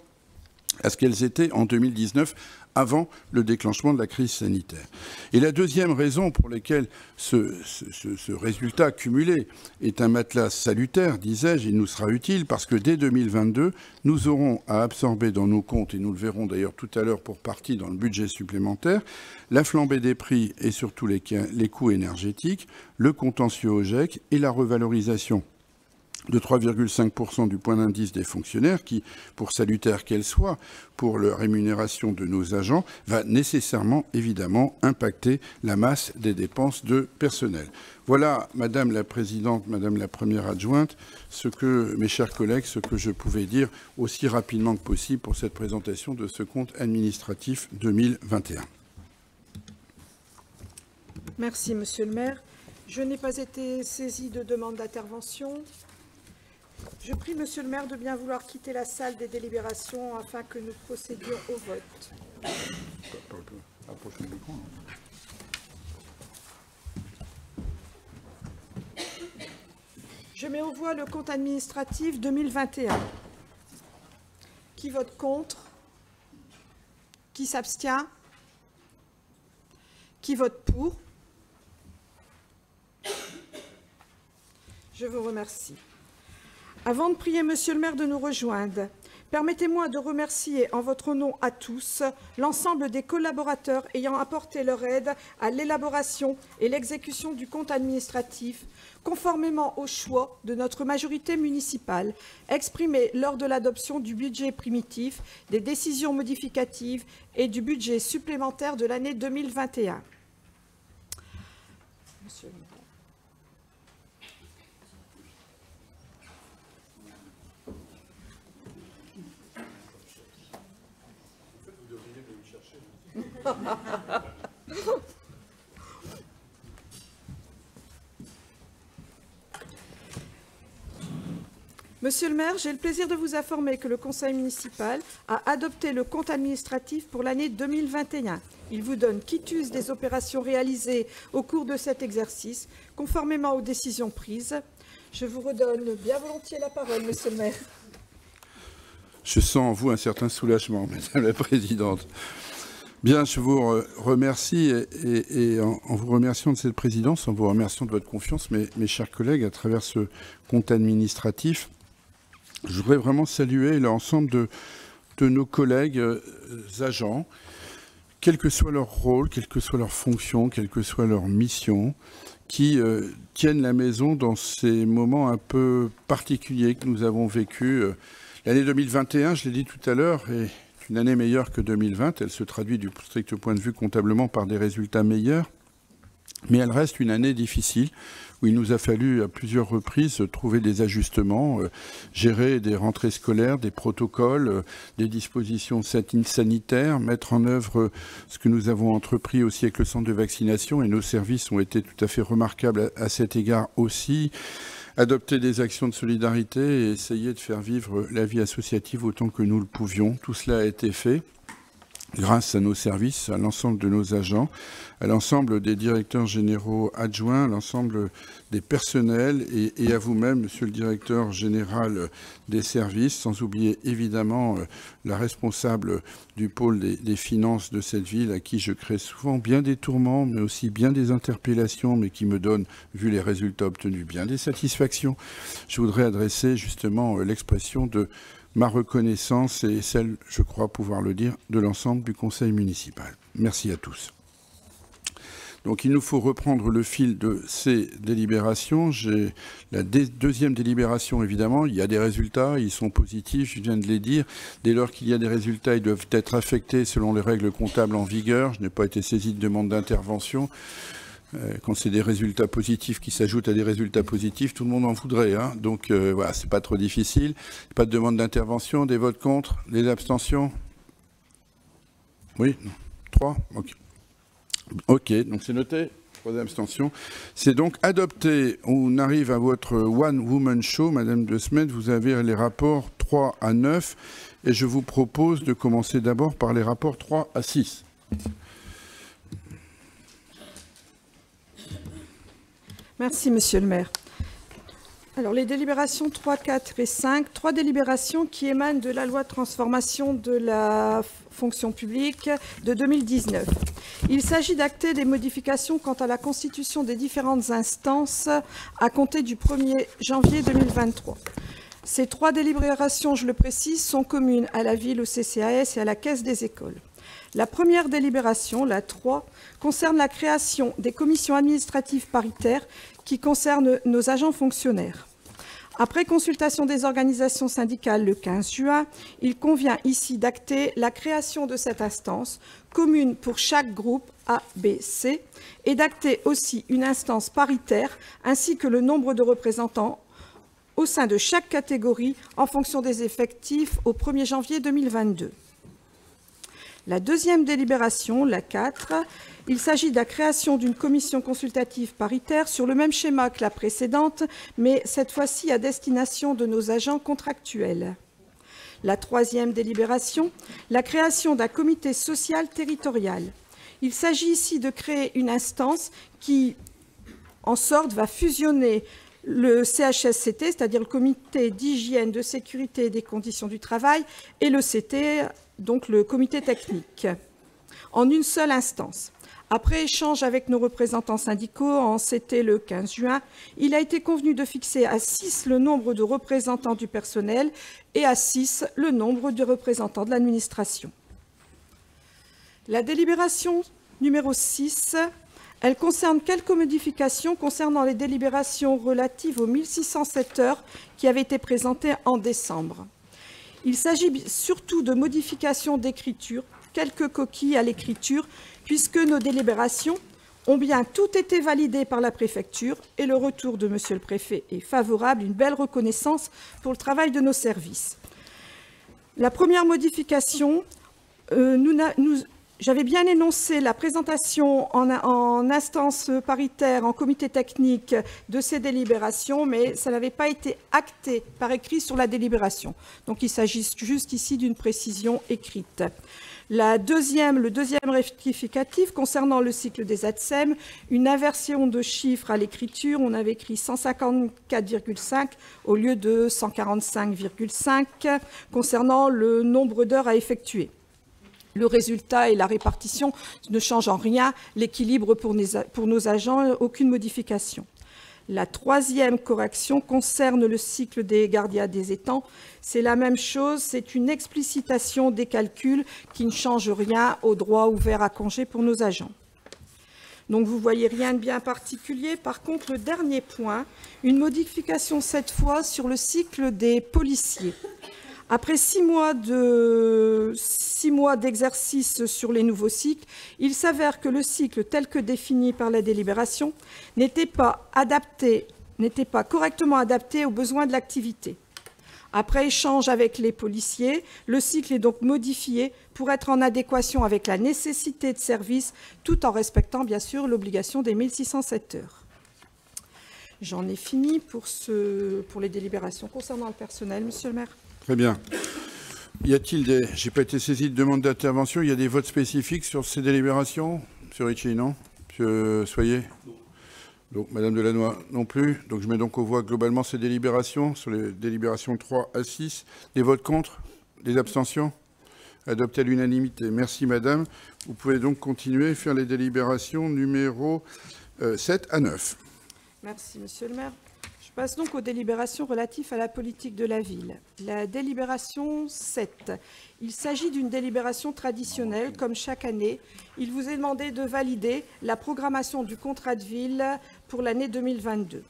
Speaker 1: à ce qu'elles étaient en 2019, avant le déclenchement de la crise sanitaire. Et la deuxième raison pour laquelle ce résultat cumulé est un matelas salutaire, disais-je, il nous sera utile parce que dès 2022, nous aurons à absorber dans nos comptes, et nous le verrons d'ailleurs tout à l'heure pour partie dans le budget supplémentaire, la flambée des prix et surtout les coûts énergétiques, le contentieux au GEC et la revalorisation de 3,5% du point d'indice des fonctionnaires qui, pour salutaire qu'elle soit, pour la rémunération de nos agents, va nécessairement, évidemment, impacter la masse des dépenses de personnel. Voilà, Madame la Présidente, Madame la Première Adjointe, mes chers collègues, ce que je pouvais dire aussi rapidement que possible pour cette présentation de ce compte administratif 2021.
Speaker 3: Merci, Monsieur le maire. Je n'ai pas été saisie de demande d'intervention. Je prie Monsieur le maire de bien vouloir quitter la salle des délibérations afin que nous procédions au vote. Je mets aux voix le compte administratif 2021. Qui vote contre? Qui s'abstient? Qui vote pour? Je vous remercie. Avant de prier Monsieur le maire de nous rejoindre, permettez-moi de remercier en votre nom à tous l'ensemble des collaborateurs ayant apporté leur aide à l'élaboration et l'exécution du compte administratif, conformément au choix de notre majorité municipale exprimé lors de l'adoption du budget primitif, des décisions modificatives et du budget supplémentaire de l'année 2021. Monsieur le maire. Monsieur le maire, j'ai le plaisir de vous informer que le conseil municipal a adopté le compte administratif pour l'année 2021. Il vous donne quitus des opérations réalisées au cours de cet exercice, conformément aux décisions prises. Je vous redonne bien volontiers la parole, monsieur le maire.
Speaker 1: Je sens en vous un certain soulagement, Madame la Présidente. Bien, je vous remercie et en vous remerciant de cette présidence, en vous remerciant de votre confiance, mes chers collègues, à travers ce compte administratif, je voudrais vraiment saluer l'ensemble de nos collègues agents, quel que soit leur rôle, quelle que soit leur fonction, quelle que soit leur mission, qui tiennent la maison dans ces moments un peu particuliers que nous avons vécus. L'année 2021, je l'ai dit tout à l'heure, est une année meilleure que 2020. Elle se traduit du strict point de vue comptablement par des résultats meilleurs. Mais elle reste une année difficile, où il nous a fallu à plusieurs reprises trouver des ajustements, gérer des rentrées scolaires, des protocoles, des dispositions sanitaires, mettre en œuvre ce que nous avons entrepris aussi avec le centre de vaccination, et nos services ont été tout à fait remarquables à cet égard aussi. Adopter des actions de solidarité et essayer de faire vivre la vie associative autant que nous le pouvions. Tout cela a été fait grâce à nos services, à l'ensemble de nos agents, à l'ensemble des directeurs généraux adjoints, à l'ensemble des personnels et à vous-même, monsieur le directeur général des services, sans oublier évidemment la responsable du pôle des finances de cette ville, à qui je crée souvent bien des tourments, mais aussi bien des interpellations, mais qui me donne, vu les résultats obtenus, bien des satisfactions. Je voudrais adresser justement l'expression de ma reconnaissance et celle, je crois pouvoir le dire, de l'ensemble du conseil municipal. Merci à tous. Donc il nous faut reprendre le fil de ces délibérations. J'ai la deuxième délibération, évidemment. Il y a des résultats, ils sont positifs, je viens de les dire. Dès lors qu'il y a des résultats, ils doivent être affectés selon les règles comptables en vigueur. Je n'ai pas été saisi de demande d'intervention. Quand c'est des résultats positifs qui s'ajoutent à des résultats positifs, tout le monde en voudrait. Hein. Donc voilà, c'est pas trop difficile. Pas de demande d'intervention, des votes contre, des abstentions. Oui, non. 3. Ok. Ok, donc c'est noté. 3 abstentions. C'est donc adopté. On arrive à votre One Woman Show, Madame de Smet. Vous avez les rapports 3 à 9. Et je vous propose de commencer d'abord par les rapports 3 à 6.
Speaker 3: Merci, Monsieur le maire. Alors, les délibérations 3, 4 et 5, 3 délibérations qui émanent de la loi de transformation de la fonction publique de 2019. Il s'agit d'acter des modifications quant à la constitution des différentes instances à compter du 1er janvier 2023. Ces 3 délibérations, je le précise, sont communes à la ville, au CCAS et à la Caisse des écoles. La première délibération, la 3, concerne la création des commissions administratives paritaires qui concernent nos agents fonctionnaires. Après consultation des organisations syndicales le 15 juin, il convient ici d'acter la création de cette instance commune pour chaque groupe A, B, C et d'acter aussi une instance paritaire ainsi que le nombre de représentants au sein de chaque catégorie en fonction des effectifs au 1er janvier 2022. La deuxième délibération, la 4, il s'agit de la création d'une commission consultative paritaire sur le même schéma que la précédente, mais cette fois-ci à destination de nos agents contractuels. La troisième délibération, la création d'un comité social territorial. Il s'agit ici de créer une instance qui, en sorte, va fusionner le CHSCT, c'est-à-dire le comité d'hygiène, de sécurité et des conditions du travail, et le CT, donc le comité technique, en une seule instance. Après échange avec nos représentants syndicaux en CT le 15 juin, il a été convenu de fixer à 6 le nombre de représentants du personnel et à 6 le nombre de représentants de l'administration. La délibération numéro 6, elle concerne quelques modifications concernant les délibérations relatives aux 1607 heures qui avaient été présentées en décembre. Il s'agit surtout de modifications d'écriture, quelques coquilles à l'écriture, puisque nos délibérations ont bien toutes été validées par la préfecture et le retour de Monsieur le Préfet est favorable, une belle reconnaissance pour le travail de nos services. La première modification, j'avais bien énoncé la présentation en instance paritaire, en comité technique de ces délibérations, mais ça n'avait pas été acté par écrit sur la délibération. Donc il s'agit juste ici d'une précision écrite. Le deuxième rectificatif concernant le cycle des ATSEM, une inversion de chiffres à l'écriture, on avait écrit 154,5 au lieu de 145,5 concernant le nombre d'heures à effectuer. Le résultat et la répartition ne changent en rien, l'équilibre pour nos agents, aucune modification. La troisième correction concerne le cycle des gardiens des étangs. C'est la même chose, c'est une explicitation des calculs qui ne change rien au droit ouvert à congé pour nos agents. Donc vous voyez rien de bien particulier. Par contre, le dernier point, une modification cette fois sur le cycle des policiers. Après 6 mois d'exercice sur les nouveaux cycles, il s'avère que le cycle tel que défini par la délibération n'était pas correctement adapté aux besoins de l'activité. Après échange avec les policiers, le cycle est donc modifié pour être en adéquation avec la nécessité de service, tout en respectant bien sûr l'obligation des 1607 heures. J'en ai fini pour les délibérations concernant le personnel, monsieur le maire.
Speaker 1: Très bien. Y a-t-il des... J'ai pas été saisi de demande d'intervention. Il y a des votes spécifiques sur ces délibérations? Monsieur Ricci, non? Monsieur Soyer? Donc, Madame Delannoy, non plus. Donc, je mets donc aux voix globalement ces délibérations, sur les délibérations 3 à 6. Des votes contre? Des abstentions? Adopté à l'unanimité. Merci, Madame. Vous pouvez donc continuer à faire les délibérations numéro 7 à 9.
Speaker 3: Merci, monsieur le maire. Je passe donc aux délibérations relatives à la politique de la ville. La délibération 7. Il s'agit d'une délibération traditionnelle, comme chaque année. Il vous est demandé de valider la programmation du contrat de ville pour l'année 2022.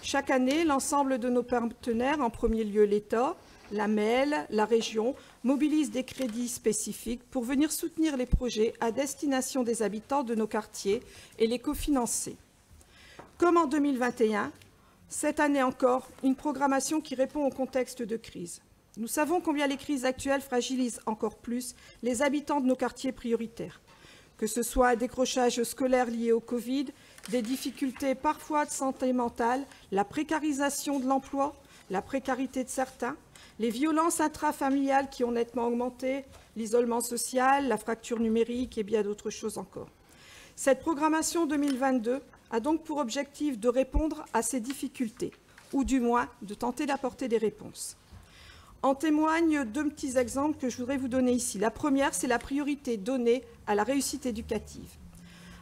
Speaker 3: Chaque année, l'ensemble de nos partenaires, en premier lieu l'État, la MEL, la région, mobilisent des crédits spécifiques pour venir soutenir les projets à destination des habitants de nos quartiers et les cofinancer. Comme en 2021, cette année encore, une programmation qui répond au contexte de crise. Nous savons combien les crises actuelles fragilisent encore plus les habitants de nos quartiers prioritaires. Que ce soit un décrochage scolaire lié au Covid, des difficultés parfois de santé mentale, la précarisation de l'emploi, la précarité de certains, les violences intrafamiliales qui ont nettement augmenté, l'isolement social, la fracture numérique et bien d'autres choses encore. Cette programmation 2022 a donc pour objectif de répondre à ces difficultés, ou du moins de tenter d'apporter des réponses. En témoignent 2 petits exemples que je voudrais vous donner ici. La première, c'est la priorité donnée à la réussite éducative.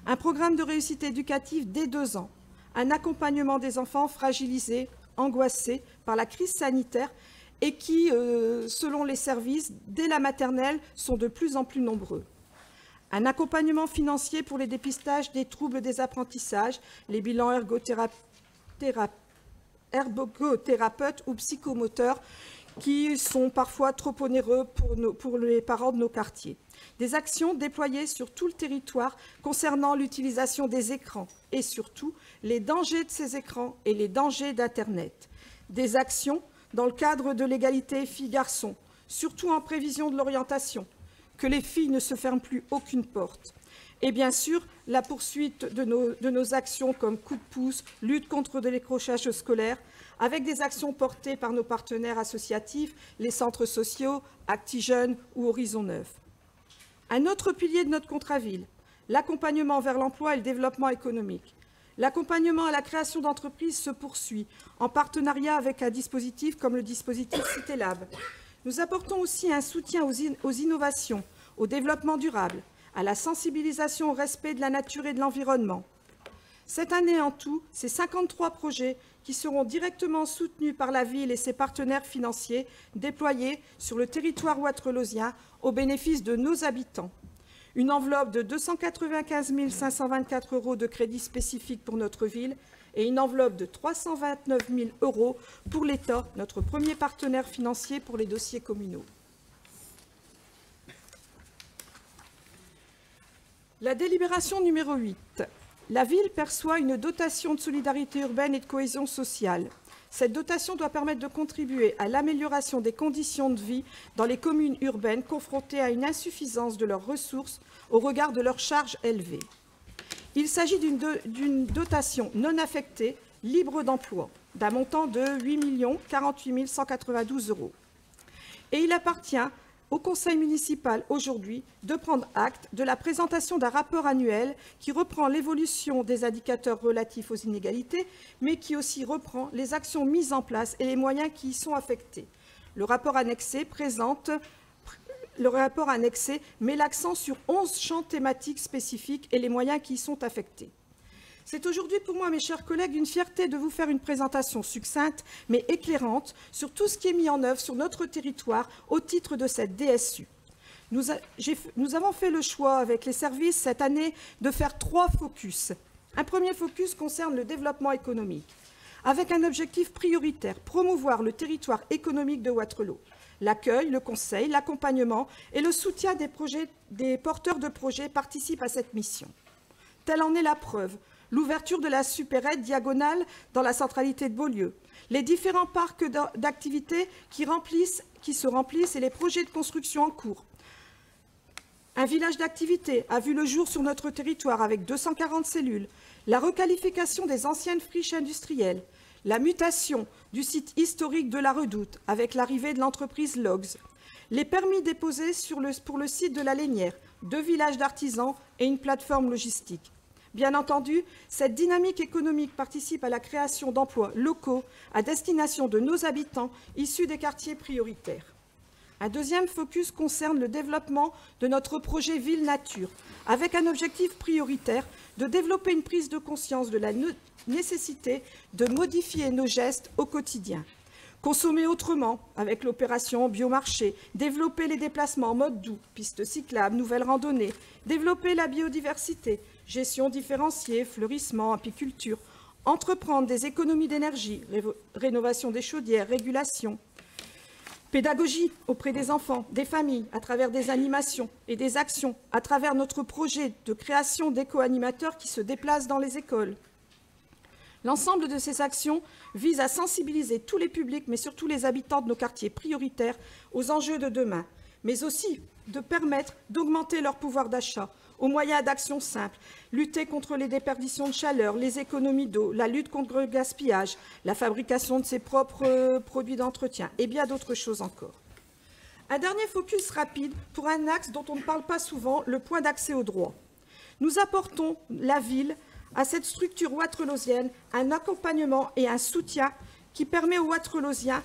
Speaker 3: Un programme de réussite éducative dès 2 ans, un accompagnement des enfants fragilisés, angoissés par la crise sanitaire et qui, selon les services, dès la maternelle, sont de plus en plus nombreux. Un accompagnement financier pour les dépistages des troubles des apprentissages, les bilans ergothérapeutes ou psychomoteurs qui sont parfois trop onéreux pour les parents de nos quartiers. Des actions déployées sur tout le territoire concernant l'utilisation des écrans et surtout les dangers de ces écrans et les dangers d'Internet. Des actions dans le cadre de l'égalité filles-garçons, surtout en prévision de l'orientation, que les filles ne se ferment plus aucune porte. Et bien sûr, la poursuite de nos actions comme coup de pouce, lutte contre le décrochage scolaire, avec des actions portées par nos partenaires associatifs, les centres sociaux, Acti-Jeunes ou Horizon 9. Un autre pilier de notre contrat ville, l'accompagnement vers l'emploi et le développement économique. L'accompagnement à la création d'entreprises se poursuit en partenariat avec un dispositif comme le dispositif CitéLab. Nous apportons aussi un soutien aux innovations, au développement durable, à la sensibilisation au respect de la nature et de l'environnement. Cette année en tout, c'est 53 projets qui seront directement soutenus par la ville et ses partenaires financiers déployés sur le territoire ouattrelosien au bénéfice de nos habitants. Une enveloppe de 295 524 € de crédits spécifiques pour notre ville et une enveloppe de 329 000 € pour l'État, notre premier partenaire financier pour les dossiers communaux. La délibération numéro 8. La ville perçoit une dotation de solidarité urbaine et de cohésion sociale. Cette dotation doit permettre de contribuer à l'amélioration des conditions de vie dans les communes urbaines confrontées à une insuffisance de leurs ressources au regard de leurs charges élevées. Il s'agit d'une dotation non affectée, libre d'emploi, d'un montant de 8 048 192 €. Et il appartient au Conseil municipal aujourd'hui de prendre acte de la présentation d'un rapport annuel qui reprend l'évolution des indicateurs relatifs aux inégalités, mais qui aussi reprend les actions mises en place et les moyens qui y sont affectés. Le rapport annexé met l'accent sur 11 champs thématiques spécifiques et les moyens qui y sont affectés. C'est aujourd'hui pour moi, mes chers collègues, une fierté de vous faire une présentation succincte mais éclairante sur tout ce qui est mis en œuvre sur notre territoire au titre de cette DSU. Nous avons fait le choix avec les services cette année de faire 3 focus. Un premier focus concerne le développement économique, avec un objectif prioritaire, promouvoir le territoire économique de Wattrelos. L'accueil, le conseil, l'accompagnement et le soutien des porteurs de projets participent à cette mission. Telle en est la preuve, l'ouverture de la supérette diagonale dans la centralité de Beaulieu, les différents parcs d'activités qui se remplissent et les projets de construction en cours. Un village d'activités a vu le jour sur notre territoire avec 240 cellules, la requalification des anciennes friches industrielles, la mutation du site historique de la Redoute avec l'arrivée de l'entreprise Logs, les permis déposés pour le site de la Lénière, 2 villages d'artisans et une plateforme logistique. Bien entendu, cette dynamique économique participe à la création d'emplois locaux à destination de nos habitants issus des quartiers prioritaires. Un deuxième focus concerne le développement de notre projet Ville-Nature, avec un objectif prioritaire de développer une prise de conscience de la nécessité de modifier nos gestes au quotidien. Consommer autrement, avec l'opération Biomarché, développer les déplacements en mode doux, pistes cyclables, nouvelles randonnées, développer la biodiversité, gestion différenciée, fleurissement, apiculture, entreprendre des économies d'énergie, rénovation des chaudières, régulation, pédagogie auprès des enfants, des familles, à travers des animations et des actions, à travers notre projet de création d'éco-animateurs qui se déplacent dans les écoles. L'ensemble de ces actions vise à sensibiliser tous les publics, mais surtout les habitants de nos quartiers prioritaires, aux enjeux de demain, mais aussi de permettre d'augmenter leur pouvoir d'achat aux moyens d'actions simples, lutter contre les déperditions de chaleur, les économies d'eau, la lutte contre le gaspillage, la fabrication de ses propres produits d'entretien et bien d'autres choses encore. Un dernier focus rapide pour un axe dont on ne parle pas souvent, le point d'accès au droit. Nous apportons la ville à cette structure wattrelousienne un accompagnement et un soutien qui permet aux Wattrelousiens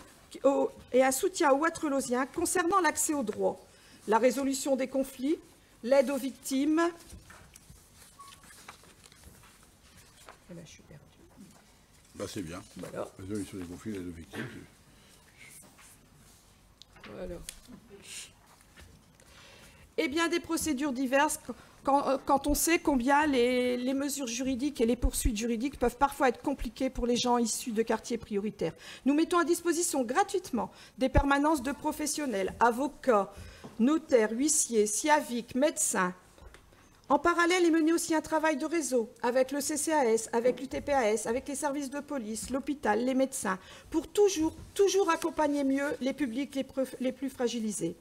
Speaker 3: concernant l'accès au droit, la résolution des conflits, l'aide aux victimes. Eh ben, je suis perdue.
Speaker 1: Bah, c'est bien.
Speaker 3: Voilà.
Speaker 1: Résolution des conflits, l'aide aux victimes.
Speaker 3: Voilà. Et bien des procédures diverses quand on sait combien les mesures juridiques et les poursuites juridiques peuvent parfois être compliquées pour les gens issus de quartiers prioritaires. Nous mettons à disposition gratuitement des permanences de professionnels, avocats, notaires, huissiers, sciaviques, médecins. En parallèle est mené aussi un travail de réseau avec le CCAS, avec l'UTPAS, avec les services de police, l'hôpital, les médecins, pour toujours accompagner mieux les publics les plus fragilisés.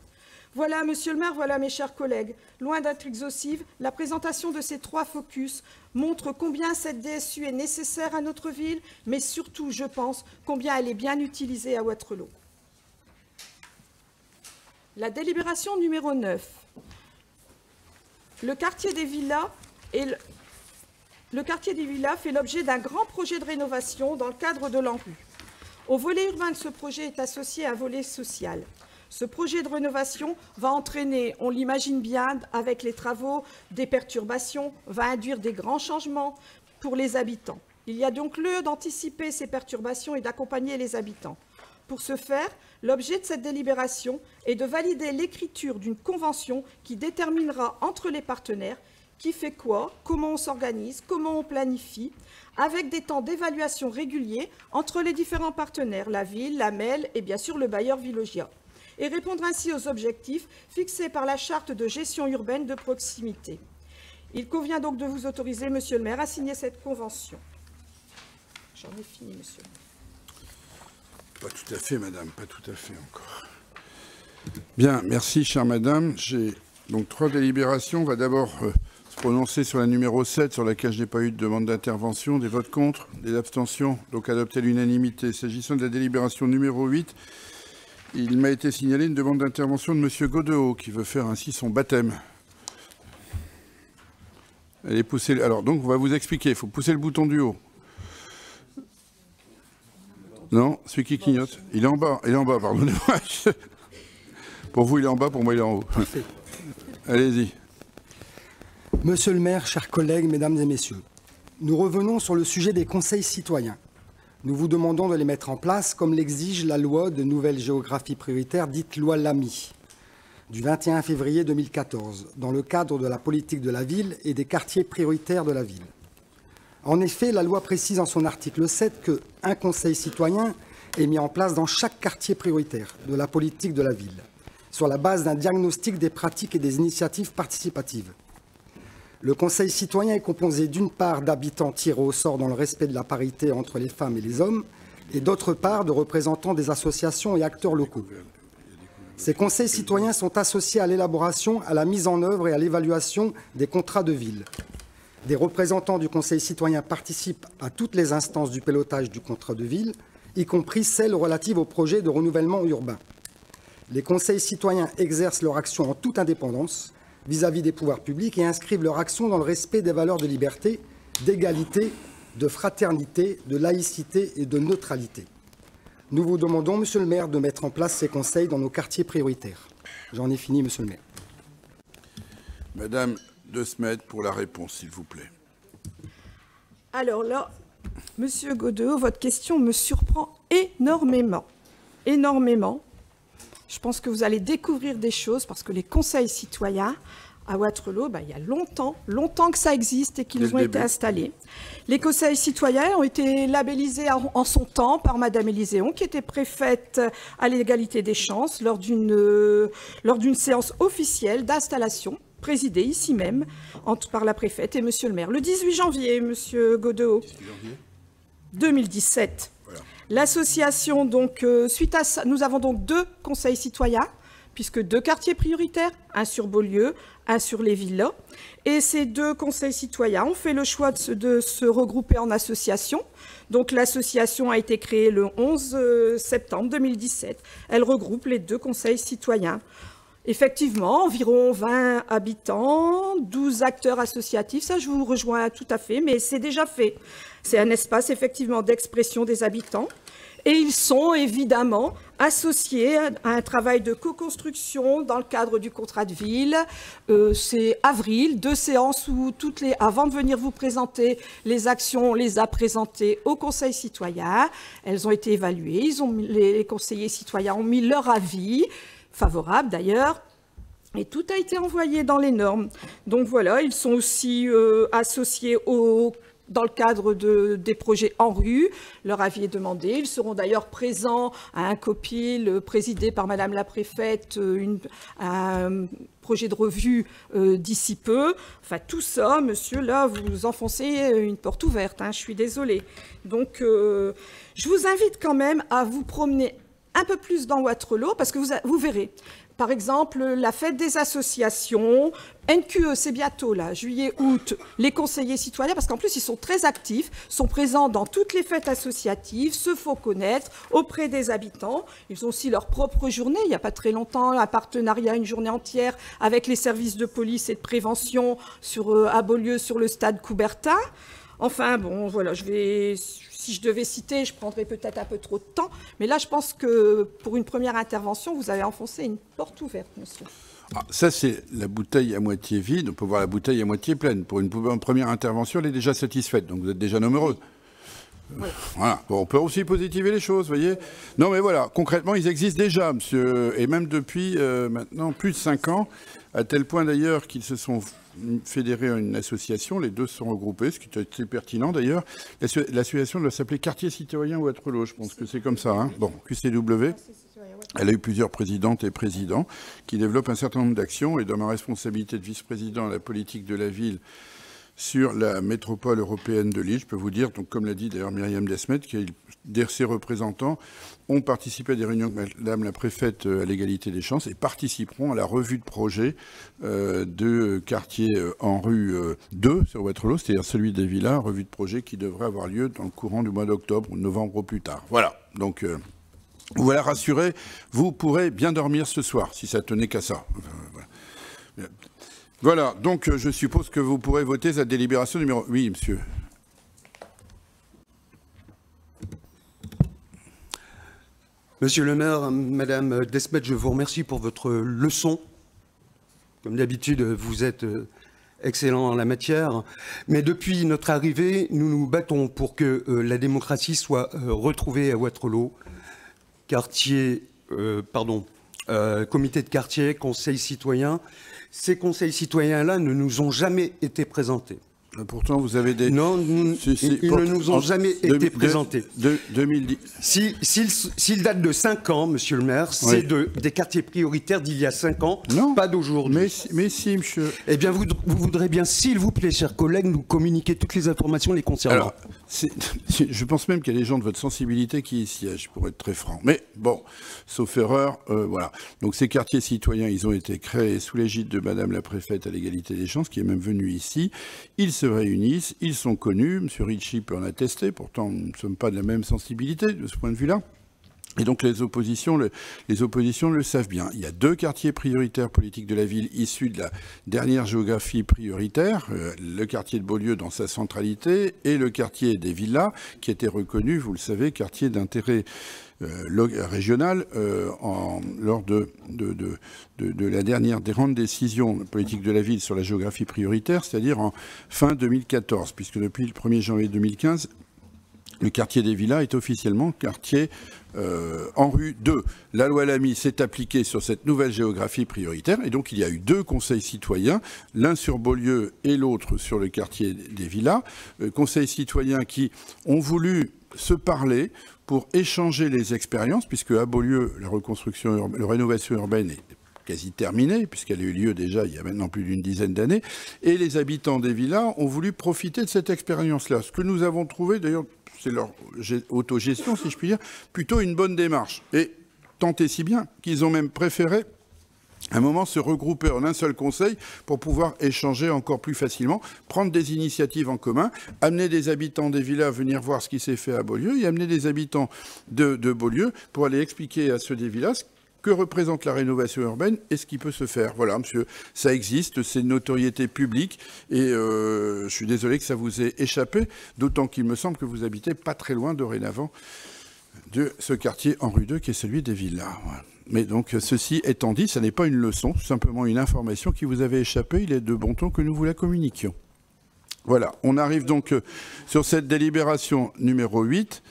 Speaker 3: Voilà, monsieur le maire, voilà mes chers collègues. Loin d'être exhaustive, la présentation de ces 3 focus montre combien cette DSU est nécessaire à notre ville, mais surtout, je pense, combien elle est bien utilisée à Wattrelos. La délibération numéro 9. Le quartier des Villas fait l'objet d'un grand projet de rénovation dans le cadre de l'ANRU. Au volet urbain de ce projet est associé un volet social. Ce projet de rénovation va entraîner, on l'imagine bien, avec les travaux, des perturbations, va induire des grands changements pour les habitants. Il y a donc lieu d'anticiper ces perturbations et d'accompagner les habitants. Pour ce faire, l'objet de cette délibération est de valider l'écriture d'une convention qui déterminera entre les partenaires qui fait quoi, comment on s'organise, comment on planifie, avec des temps d'évaluation réguliers entre les différents partenaires, la ville, la MEL et bien sûr le bailleur Vilogia, et répondre ainsi aux objectifs fixés par la charte de gestion urbaine de proximité. Il convient donc de vous autoriser, monsieur le maire, à signer cette convention. J'en ai fini, monsieur le maire.
Speaker 1: Pas tout à fait, madame, pas tout à fait encore. Bien, merci, chère madame. J'ai donc 3 délibérations. On va d'abord se prononcer sur la numéro 7, sur laquelle je n'ai pas eu de demande d'intervention, des votes contre, des abstentions, donc adopté à l'unanimité. S'agissant de la délibération numéro 8, il m'a été signalé une demande d'intervention de monsieur Godeau, qui veut faire ainsi son baptême. Elle est poussée. Alors, donc, on va vous expliquer. Il faut pousser le bouton du haut. Non, celui qui clignote. Il est en bas, pardonnez-moi. Pour vous, il est en bas, pour moi, il est en haut. Allez-y.
Speaker 4: Monsieur le maire, chers collègues, mesdames et messieurs, nous revenons sur le sujet des conseils citoyens. Nous vous demandons de les mettre en place comme l'exige la loi de nouvelle géographie prioritaire, dite loi Lamy, du 21 février 2014, dans le cadre de la politique de la ville et des quartiers prioritaires de la ville. En effet, la loi précise en son article 7 qu'un conseil citoyen est mis en place dans chaque quartier prioritaire de la politique de la ville, sur la base d'un diagnostic des pratiques et des initiatives participatives. Le conseil citoyen est composé d'une part d'habitants tirés au sort dans le respect de la parité entre les femmes et les hommes, et d'autre part de représentants des associations et acteurs locaux. Ces conseils citoyens sont associés à l'élaboration, à la mise en œuvre et à l'évaluation des contrats de ville. Des représentants du conseil citoyen participent à toutes les instances du pilotage du contrat de ville, y compris celles relatives aux projets de renouvellement urbain. Les conseils citoyens exercent leur action en toute indépendance vis-à-vis des pouvoirs publics et inscrivent leur action dans le respect des valeurs de liberté, d'égalité, de fraternité, de laïcité et de neutralité. Nous vous demandons, Monsieur le maire, de mettre en place ces conseils dans nos quartiers prioritaires. J'en ai fini, Monsieur le maire.
Speaker 1: Madame De Smet pour la réponse, s'il vous plaît.
Speaker 3: Alors là, Monsieur Godeau, votre question me surprend énormément. Énormément. Je pense que vous allez découvrir des choses parce que les conseils citoyens à Wattrelos, il y a longtemps que ça existe et qu'ils ont été installés. Les conseils citoyens ont été labellisés en son temps par Madame Élyséon, qui était préfète à l'égalité des chances lors d'une séance officielle d'installation, présidée ici même par la préfète et Monsieur le maire. Le 18 janvier, Monsieur Godeau, 2017. Voilà. L'association, donc, suite à ça, nous avons donc 2 conseils citoyens, puisque 2 quartiers prioritaires, un sur Beaulieu, un sur les villas. Et ces 2 conseils citoyens ont fait le choix de se regrouper en association. Donc l'association a été créée le 11 septembre 2017. Elle regroupe les 2 conseils citoyens. Effectivement, environ 20 habitants, 12 acteurs associatifs, ça je vous rejoins tout à fait, mais c'est déjà fait. C'est un espace effectivement d'expression des habitants. Et ils sont évidemment associés à un travail de co-construction dans le cadre du contrat de ville. C'est avril, 2 séances où avant de venir vous présenter les actions, on les a présentées au Conseil citoyen. Elles ont été évaluées, les conseillers citoyens ont mis leur avis, favorable d'ailleurs. Et tout a été envoyé dans les normes. Donc voilà, ils sont aussi associés dans le cadre des projets en rue. Leur avis est demandé. Ils seront d'ailleurs présents à un copil présidé par Madame la préfète, un projet de revue d'ici peu. Enfin, tout ça, monsieur, là, vous enfoncez une porte ouverte. Je suis désolée. Donc, je vous invite quand même à vous promener un peu plus dans Wattrelos, parce que vous verrez. Par exemple, la fête des associations, NQE, c'est bientôt là, juillet-août, les conseillers citoyens, parce qu'en plus ils sont très actifs, sont présents dans toutes les fêtes associatives, se font connaître auprès des habitants. Ils ont aussi leur propre journée. Il n'y a pas très longtemps, un partenariat, une journée entière avec les services de police et de prévention à Beaulieu, sur le stade Coubertin. Enfin, bon, voilà, si je devais citer, je prendrais peut-être un peu trop de temps. Mais là, je pense que pour une première intervention, vous avez enfoncé une porte ouverte, monsieur.
Speaker 1: Ah, ça, c'est la bouteille à moitié vide. On peut voir la bouteille à moitié pleine. Pour une première intervention, elle est déjà satisfaite. Donc, vous êtes déjà nombreux. Oui. Voilà. Bon, on peut aussi positiver les choses, vous voyez. Non, mais voilà, concrètement, ils existent déjà, monsieur. Et même depuis maintenant plus de 5 ans, à tel point d'ailleurs qu'ils se sont fédérés en une association, les 2 se sont regroupés, ce qui est assez pertinent d'ailleurs. L'association doit s'appeler Quartier Citoyen Wattrelos, je pense que c'est comme ça. Bon, QCW. Elle a eu plusieurs présidentes et présidents qui développent un certain nombre d'actions, et dans ma responsabilité de vice-président à la politique de la ville sur la métropole européenne de Lille, je peux vous dire, donc comme l'a dit d'ailleurs Myriam Desmet, que ses représentants ont participé à des réunions avec Madame la préfète à l'égalité des chances et participeront à la revue de projet de quartier en rue 2 sur Wattrelos, c'est-à-dire celui des villas, revue de projet qui devrait avoir lieu dans le courant du mois d'octobre ou novembre au plus tard. Voilà, donc voilà, rassurez, vous pourrez bien dormir ce soir, si ça tenait qu'à ça. Voilà. Voilà, donc je suppose que vous pourrez voter cette délibération numéro... Oui, monsieur.
Speaker 5: Monsieur le maire, Madame Desmet, je vous remercie pour votre leçon. Comme d'habitude, vous êtes excellent en la matière. Mais depuis notre arrivée, nous nous battons pour que la démocratie soit retrouvée à Wattrelos. Comité de quartier, conseil citoyen. Ces conseils citoyens-là ne nous ont jamais été présentés.
Speaker 1: Pourtant, vous avez des...
Speaker 5: Non, ils ne nous ont jamais été présentés.
Speaker 1: 2010.
Speaker 5: S'ils datent de 5 ans, monsieur le maire, c'est des quartiers prioritaires d'il y a 5 ans, pas d'aujourd'hui.
Speaker 1: Mais si, monsieur.
Speaker 5: Eh bien, vous voudrez bien, s'il vous plaît, chers collègues, nous communiquer toutes les informations les concernant.
Speaker 1: Alors, je pense même qu'il y a des gens de votre sensibilité qui y siègent, pour être très franc. Mais bon, sauf erreur, voilà. Donc ces quartiers citoyens, ils ont été créés sous l'égide de Madame la préfète à l'égalité des chances, qui est même venue ici. Ils se réunissent, ils sont connus. M. Ricci peut en attester. Pourtant, nous ne sommes pas de la même sensibilité de ce point de vue-là. Et donc les oppositions le savent bien. Il y a 2 quartiers prioritaires politiques de la ville issus de la dernière géographie prioritaire, le quartier de Beaulieu dans sa centralité et le quartier des Villas, qui était reconnu, vous le savez, quartier d'intérêt régional lors de la dernière des grandes décisions politiques de la ville sur la géographie prioritaire, c'est-à-dire en fin 2014, puisque depuis le 1er janvier 2015, le quartier des Villas est officiellement quartier en rue 2. La loi Lamy s'est appliquée sur cette nouvelle géographie prioritaire et donc il y a eu 2 conseils citoyens, l'un sur Beaulieu et l'autre sur le quartier des Villas. Conseils citoyens qui ont voulu se parler pour échanger les expériences, puisque à Beaulieu, la rénovation urbaine est quasi terminée, puisqu'elle a eu lieu déjà il y a maintenant plus d'une dizaine d'années, et les habitants des villas ont voulu profiter de cette expérience-là. Ce que nous avons trouvé, d'ailleurs, c'est leur autogestion, si je puis dire, plutôt une bonne démarche. Et tant et si bien qu'ils ont même préféré à un moment se regrouper en un seul conseil pour pouvoir échanger encore plus facilement, prendre des initiatives en commun, amener des habitants des villas à venir voir ce qui s'est fait à Beaulieu et amener des habitants de Beaulieu pour aller expliquer à ceux des villas que représente la rénovation urbaine et ce qui peut se faire. Voilà, monsieur, ça existe, c'est une notoriété publique et je suis désolé que ça vous ait échappé, d'autant qu'il me semble que vous habitez pas très loin dorénavant de ce quartier en rue 2 qui est celui des villas. Voilà. Mais donc, ceci étant dit, ça n'est pas une leçon, c'est simplement une information qui vous avait échappé. Il est de bon ton que nous vous la communiquions. Voilà, on arrive donc sur cette délibération numéro 8.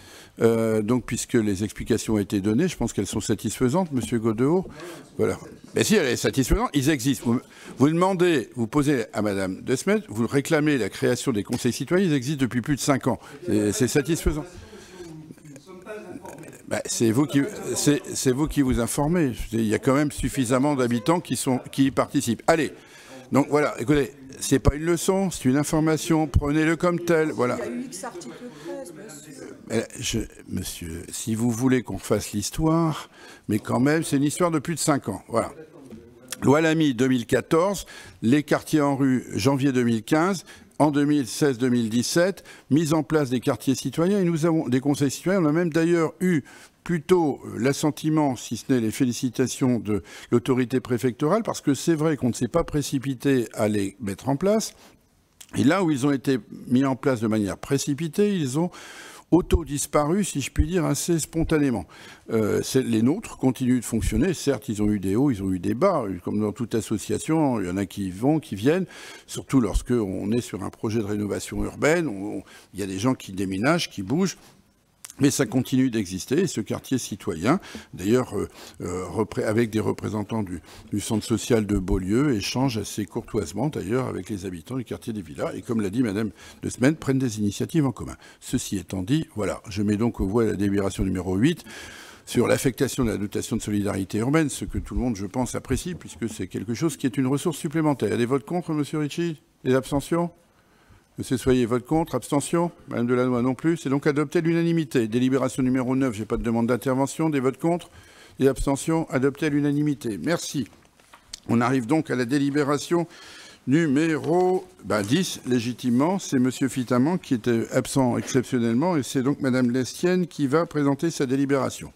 Speaker 1: Donc, puisque les explications ont été données, je pense qu'elles sont satisfaisantes, Monsieur Godeau. Voilà. Mais si elle est satisfaisante, ils existent. Vous demandez, vous posez à Madame Desmet, vous réclamez la création des conseils citoyens, ils existent depuis plus de 5 ans. C'est satisfaisant. Ben, c'est vous qui vous informez. Il y a quand même suffisamment d'habitants qui y participent. Allez. Donc voilà, écoutez, c'est pas une leçon, c'est une information, prenez-le comme tel, voilà. Il y a eu X-article 13, monsieur, si vous voulez qu'on fasse l'histoire, mais quand même, c'est une histoire de plus de 5 ans, voilà. Loi Lamy 2014, les quartiers en rue janvier 2015, en 2016-2017, mise en place des quartiers citoyens, et nous avons des conseils citoyens, on a même d'ailleurs eu plutôt l'assentiment, si ce n'est les félicitations de l'autorité préfectorale, parce que c'est vrai qu'on ne s'est pas précipité à les mettre en place. Et là où ils ont été mis en place de manière précipitée, ils ont auto-disparu, si je puis dire, assez spontanément. Les nôtres continuent de fonctionner. Certes, ils ont eu des hauts, ils ont eu des bas. Comme dans toute association, il y en a qui vont, qui viennent. Surtout lorsqu'on est sur un projet de rénovation urbaine, il y a des gens qui déménagent, qui bougent. Mais ça continue d'exister, et ce quartier citoyen, d'ailleurs, avec des représentants du centre social de Beaulieu, échange assez courtoisement, d'ailleurs, avec les habitants du quartier des Villas, et comme l'a dit Madame de Semaine, prennent des initiatives en commun. Ceci étant dit, voilà, je mets donc aux voix la délibération numéro 8, sur l'affectation de la dotation de solidarité urbaine, ce que tout le monde, je pense, apprécie, puisque c'est quelque chose qui est une ressource supplémentaire. Il y a des votes contre, Monsieur Ricci? Des abstentions? Monsieur Soyer, vote contre, abstention. Madame Delannoy non plus. C'est donc adopté à l'unanimité. Délibération numéro 9, je n'ai pas de demande d'intervention. Des votes contre, des abstentions, adopté à l'unanimité. Merci. On arrive donc à la délibération numéro 10, légitimement. C'est Monsieur Fitaman qui était absent exceptionnellement et c'est donc Madame Lestienne qui va présenter sa délibération.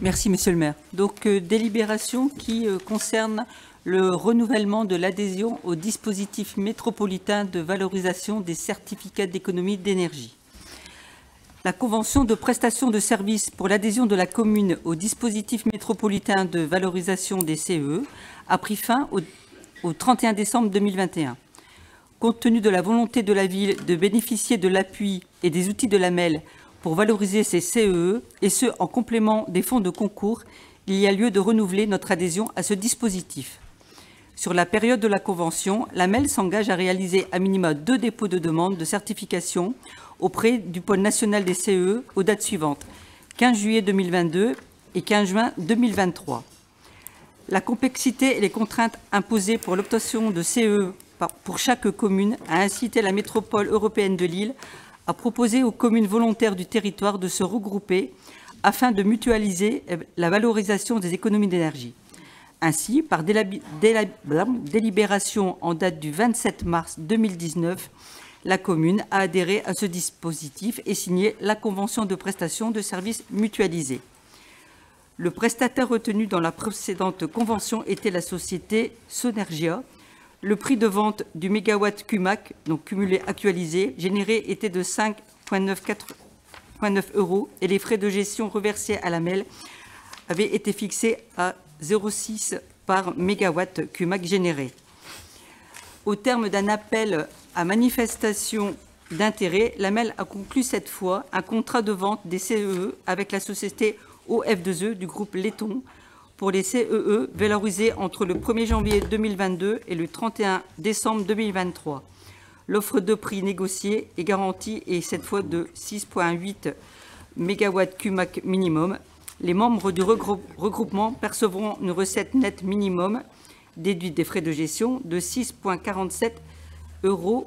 Speaker 6: Merci, Monsieur le maire. Donc, délibération qui concerne le renouvellement de l'adhésion au dispositif métropolitain de valorisation des certificats d'économie d'énergie. La convention de prestation de services pour l'adhésion de la commune au dispositif métropolitain de valorisation des CEE a pris fin au 31 décembre 2021. Compte tenu de la volonté de la ville de bénéficier de l'appui et des outils de l'AMEL pour valoriser ces CEE, et ce, en complément des fonds de concours, il y a lieu de renouveler notre adhésion à ce dispositif. Sur la période de la convention, la MEL s'engage à réaliser à minima 2 dépôts de demande de certification auprès du pôle national des CEE aux dates suivantes, 15 juillet 2022 et 15 juin 2023. La complexité et les contraintes imposées pour l'obtention de CEE pour chaque commune a incité la métropole européenne de Lille à proposer aux communes volontaires du territoire de se regrouper afin de mutualiser la valorisation des économies d'énergie. Ainsi, par délibération en date du 27 mars 2019, la commune a adhéré à ce dispositif et signé la convention de prestation de services mutualisés. Le prestataire retenu dans la précédente convention était la société Sonergia. Le prix de vente du mégawatt CUMAC, donc cumulé actualisé, généré était de 5,9 € et les frais de gestion reversés à la MEL avaient été fixés à 0,6 par mégawatt CUMAC généré. Au terme d'un appel à manifestation d'intérêt, la MEL a conclu cette fois un contrat de vente des CEE avec la société OF2E du groupe Letton pour les CEE valorisés entre le 1er janvier 2022 et le 31 décembre 2023. L'offre de prix négociée est garantie et cette fois de 6,8 MW CUMAC minimum. Les membres du regroupement percevront une recette nette minimum déduite des frais de gestion de 6,47 €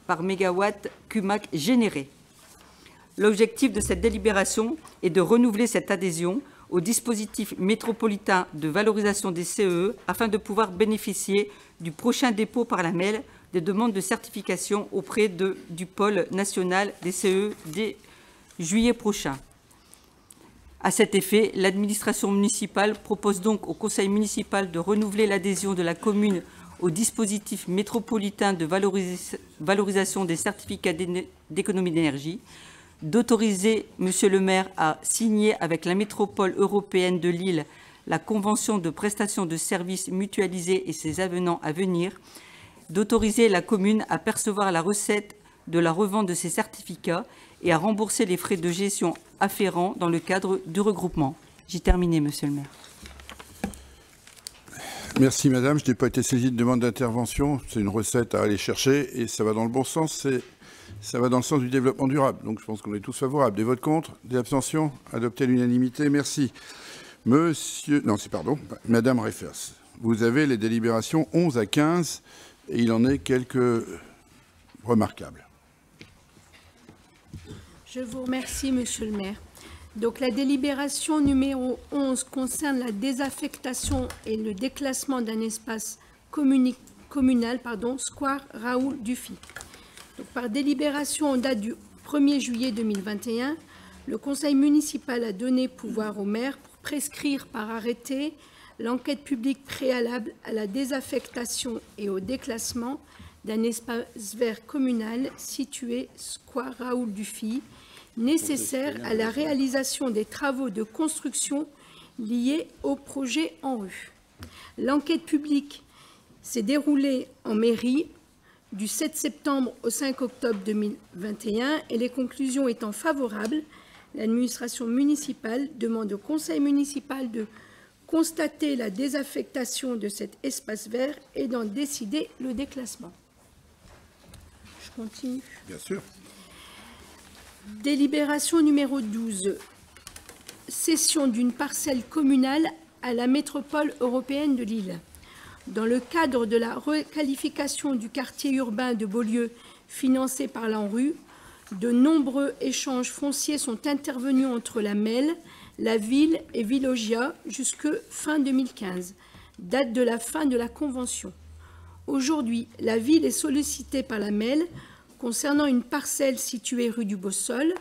Speaker 6: par mégawatt CUMAC généré. L'objectif de cette délibération est de renouveler cette adhésion au dispositif métropolitain de valorisation des CEE afin de pouvoir bénéficier du prochain dépôt par la MEL des demandes de certification auprès du pôle national des CEE dès juillet prochain. À cet effet, l'administration municipale propose donc au conseil municipal de renouveler l'adhésion de la commune au dispositif métropolitain de valorisation des certificats d'économie d'énergie, d'autoriser Monsieur le maire à signer avec la métropole européenne de Lille la convention de prestation de services mutualisés et ses avenants à venir, d'autoriser la commune à percevoir la recette de la revente de ces certificats et à rembourser les frais de gestion afférents dans le cadre du regroupement. J'ai terminé, Monsieur le maire.
Speaker 1: Merci, madame. Je n'ai pas été saisi de demande d'intervention. C'est une recette à aller chercher et ça va dans le bon sens. Ça va dans le sens du développement durable. Donc, je pense qu'on est tous favorables. Des votes contre, des abstentions, adopté à l'unanimité. Merci. Madame Reifers, vous avez les délibérations 11 à 15 et il en est quelques remarquables.
Speaker 7: Je vous remercie, Monsieur le maire. Donc, la délibération numéro 11 concerne la désaffectation et le déclassement d'un espace communal, square Raoul Dufy. Donc, par délibération en date du 1er juillet 2021, le conseil municipal a donné pouvoir au maire pour prescrire par arrêté l'enquête publique préalable à la désaffectation et au déclassement d'un espace vert communal situé square Raoul Dufy, nécessaire à la réalisation des travaux de construction liés au projet en rue. L'enquête publique s'est déroulée en mairie du 7 septembre au 5 octobre 2021 et les conclusions étant favorables, l'administration municipale demande au conseil municipal de constater la désaffectation de cet espace vert et d'en décider le déclassement. Je continue.
Speaker 1: Bien sûr.
Speaker 7: Délibération numéro 12. Cession d'une parcelle communale à la métropole européenne de Lille. Dans le cadre de la requalification du quartier urbain de Beaulieu financé par l'ANRU, de nombreux échanges fonciers sont intervenus entre la MEL, la ville et Villogia jusque fin 2015, date de la fin de la convention. Aujourd'hui, la ville est sollicitée par la MEL concernant une parcelle située rue du Bossol,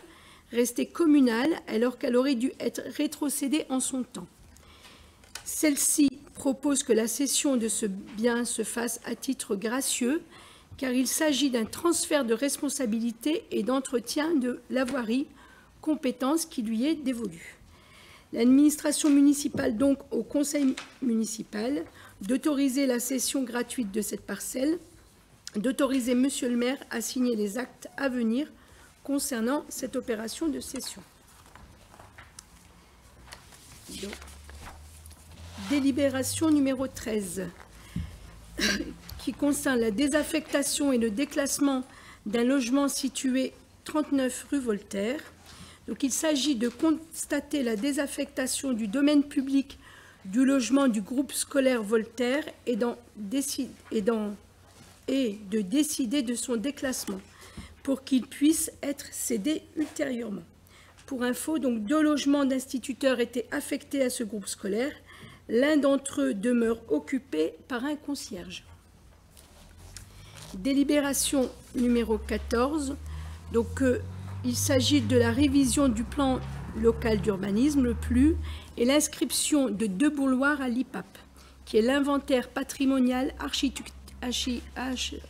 Speaker 7: restée communale alors qu'elle aurait dû être rétrocédée en son temps. Celle-ci propose que la cession de ce bien se fasse à titre gracieux, car il s'agit d'un transfert de responsabilité et d'entretien de la voirie, compétence qui lui est dévolue. L'administration municipale donc au conseil municipal d'autoriser la cession gratuite de cette parcelle, d'autoriser Monsieur le maire à signer les actes à venir concernant cette opération de cession. Donc, délibération numéro 13. concerne la désaffectation et le déclassement d'un logement situé 39 rue Voltaire. Donc, il s'agit de constater la désaffectation du domaine public du logement du groupe scolaire Voltaire et de décider de son déclassement pour qu'il puisse être cédé ultérieurement. Pour info, donc 2 logements d'instituteurs étaient affectés à ce groupe scolaire. L'un d'entre eux demeure occupé par un concierge. Délibération numéro 14. Donc, il s'agit de la révision du plan local d'urbanisme, le PLU, et l'inscription de 2 boulevards à l'IPAP, qui est l'inventaire patrimonial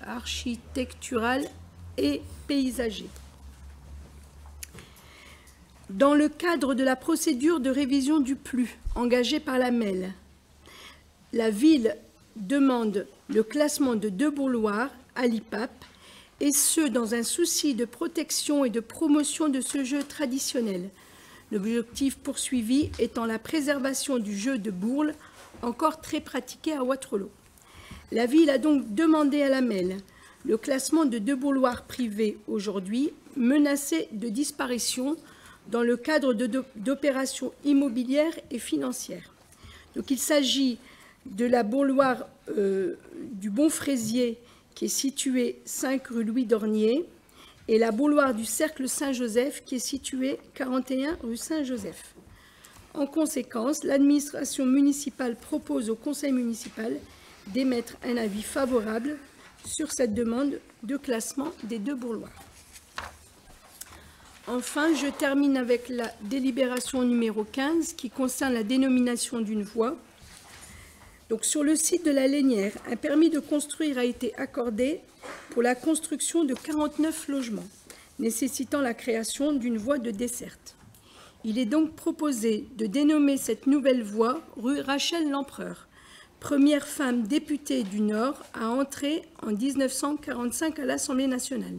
Speaker 7: architectural et paysager. Dans le cadre de la procédure de révision du PLU engagée par la MEL, la ville demande le classement de 2 boulevards à l'IPAP, et ce, dans un souci de protection et de promotion de ce jeu traditionnel. L'objectif poursuivi étant la préservation du jeu de bourle, encore très pratiqué à Wattrelos. La ville a donc demandé à la MEL le classement de 2 boulevards privés aujourd'hui menacés de disparition dans le cadre d'opérations immobilières et financières. Donc, il s'agit de la boulevard du Bon-Fraisier, qui est située 5 rue Louis Dornier, et la boulevard du Cercle Saint-Joseph, qui est située 41 rue Saint-Joseph. En conséquence, l'administration municipale propose au conseil municipal d'émettre un avis favorable sur cette demande de classement des 2 boulevards. Enfin, je termine avec la délibération numéro 15 qui concerne la dénomination d'une voie. Donc, sur le site de la Lénière, un permis de construire a été accordé pour la construction de 49 logements, nécessitant la création d'une voie de desserte. Il est donc proposé de dénommer cette nouvelle voie rue Rachel Lempereur, première femme députée du Nord à entrer en 1945 à l'Assemblée nationale.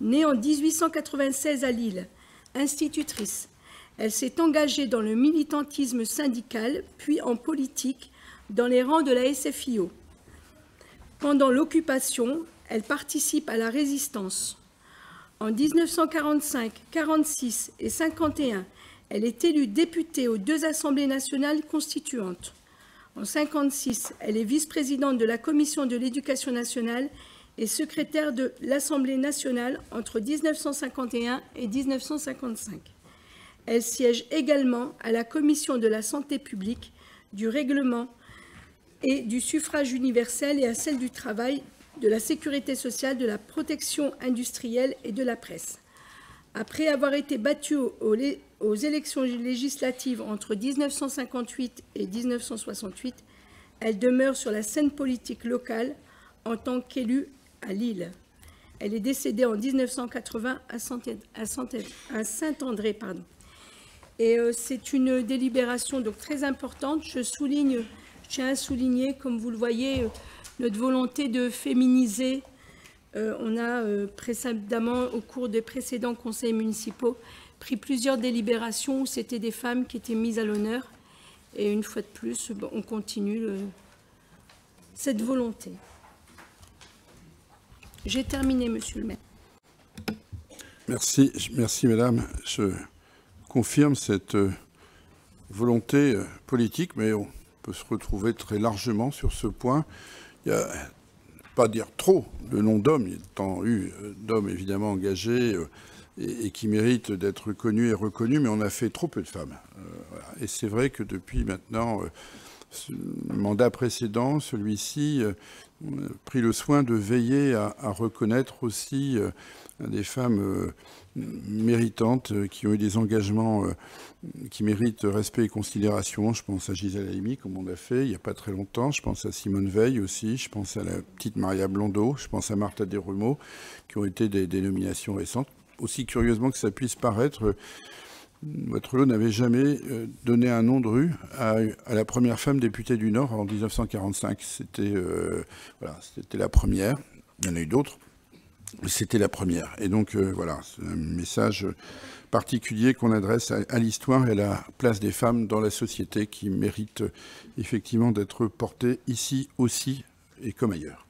Speaker 7: Née en 1896 à Lille, institutrice, elle s'est engagée dans le militantisme syndical, puis en politique, dans les rangs de la SFIO. Pendant l'occupation, elle participe à la résistance. En 1945, 46 et 51, elle est élue députée aux 2 assemblées nationales constituantes. En 1956, elle est vice-présidente de la commission de l'éducation nationale et secrétaire de l'Assemblée nationale entre 1951 et 1955. Elle siège également à la commission de la santé publique, du règlement et du suffrage universel et à celle du travail, de la sécurité sociale, de la protection industrielle et de la presse. Après avoir été battue aux élections législatives entre 1958 et 1968, elle demeure sur la scène politique locale en tant qu'élue à Lille. Elle est décédée en 1980 à Saint-André. Et c'est une délibération donc très importante. Je tiens à souligner, comme vous le voyez, notre volonté de féminiser. On a précédemment, au cours des précédents conseils municipaux, pris plusieurs délibérations où c'était des femmes qui étaient mises à l'honneur. Et une fois de plus, on continue cette volonté. J'ai terminé, Monsieur le maire.
Speaker 1: Merci, madame. Je confirme cette volonté politique, mais on peut se retrouver très largement sur ce point. Il y a, pas dire trop, de noms d'hommes. Il y a tant eu d'hommes évidemment engagés et qui méritent d'être connus et reconnus, mais on a fait trop peu de femmes. Voilà. Et c'est vrai que depuis maintenant, le mandat précédent, celui-ci, on a pris le soin de veiller à reconnaître aussi des femmes méritantes qui ont eu des engagements qui méritent respect et considération. Je pense à Gisèle Halimi, comme on l'a fait il n'y a pas très longtemps. Je pense à Simone Veil aussi. Je pense à la petite Maria Blondeau. Je pense à Martha Desrumeaux, qui ont été des nominations récentes. Aussi curieusement que ça puisse paraître, Wattrelos n'avait jamais donné un nom de rue à la première femme députée du Nord en 1945. C'était la première. Il y en a eu d'autres. C'était la première. Et donc, voilà, c'est un message particulier qu'on adresse à l'histoire et à la place des femmes dans la société qui mérite effectivement d'être portée ici aussi et comme ailleurs.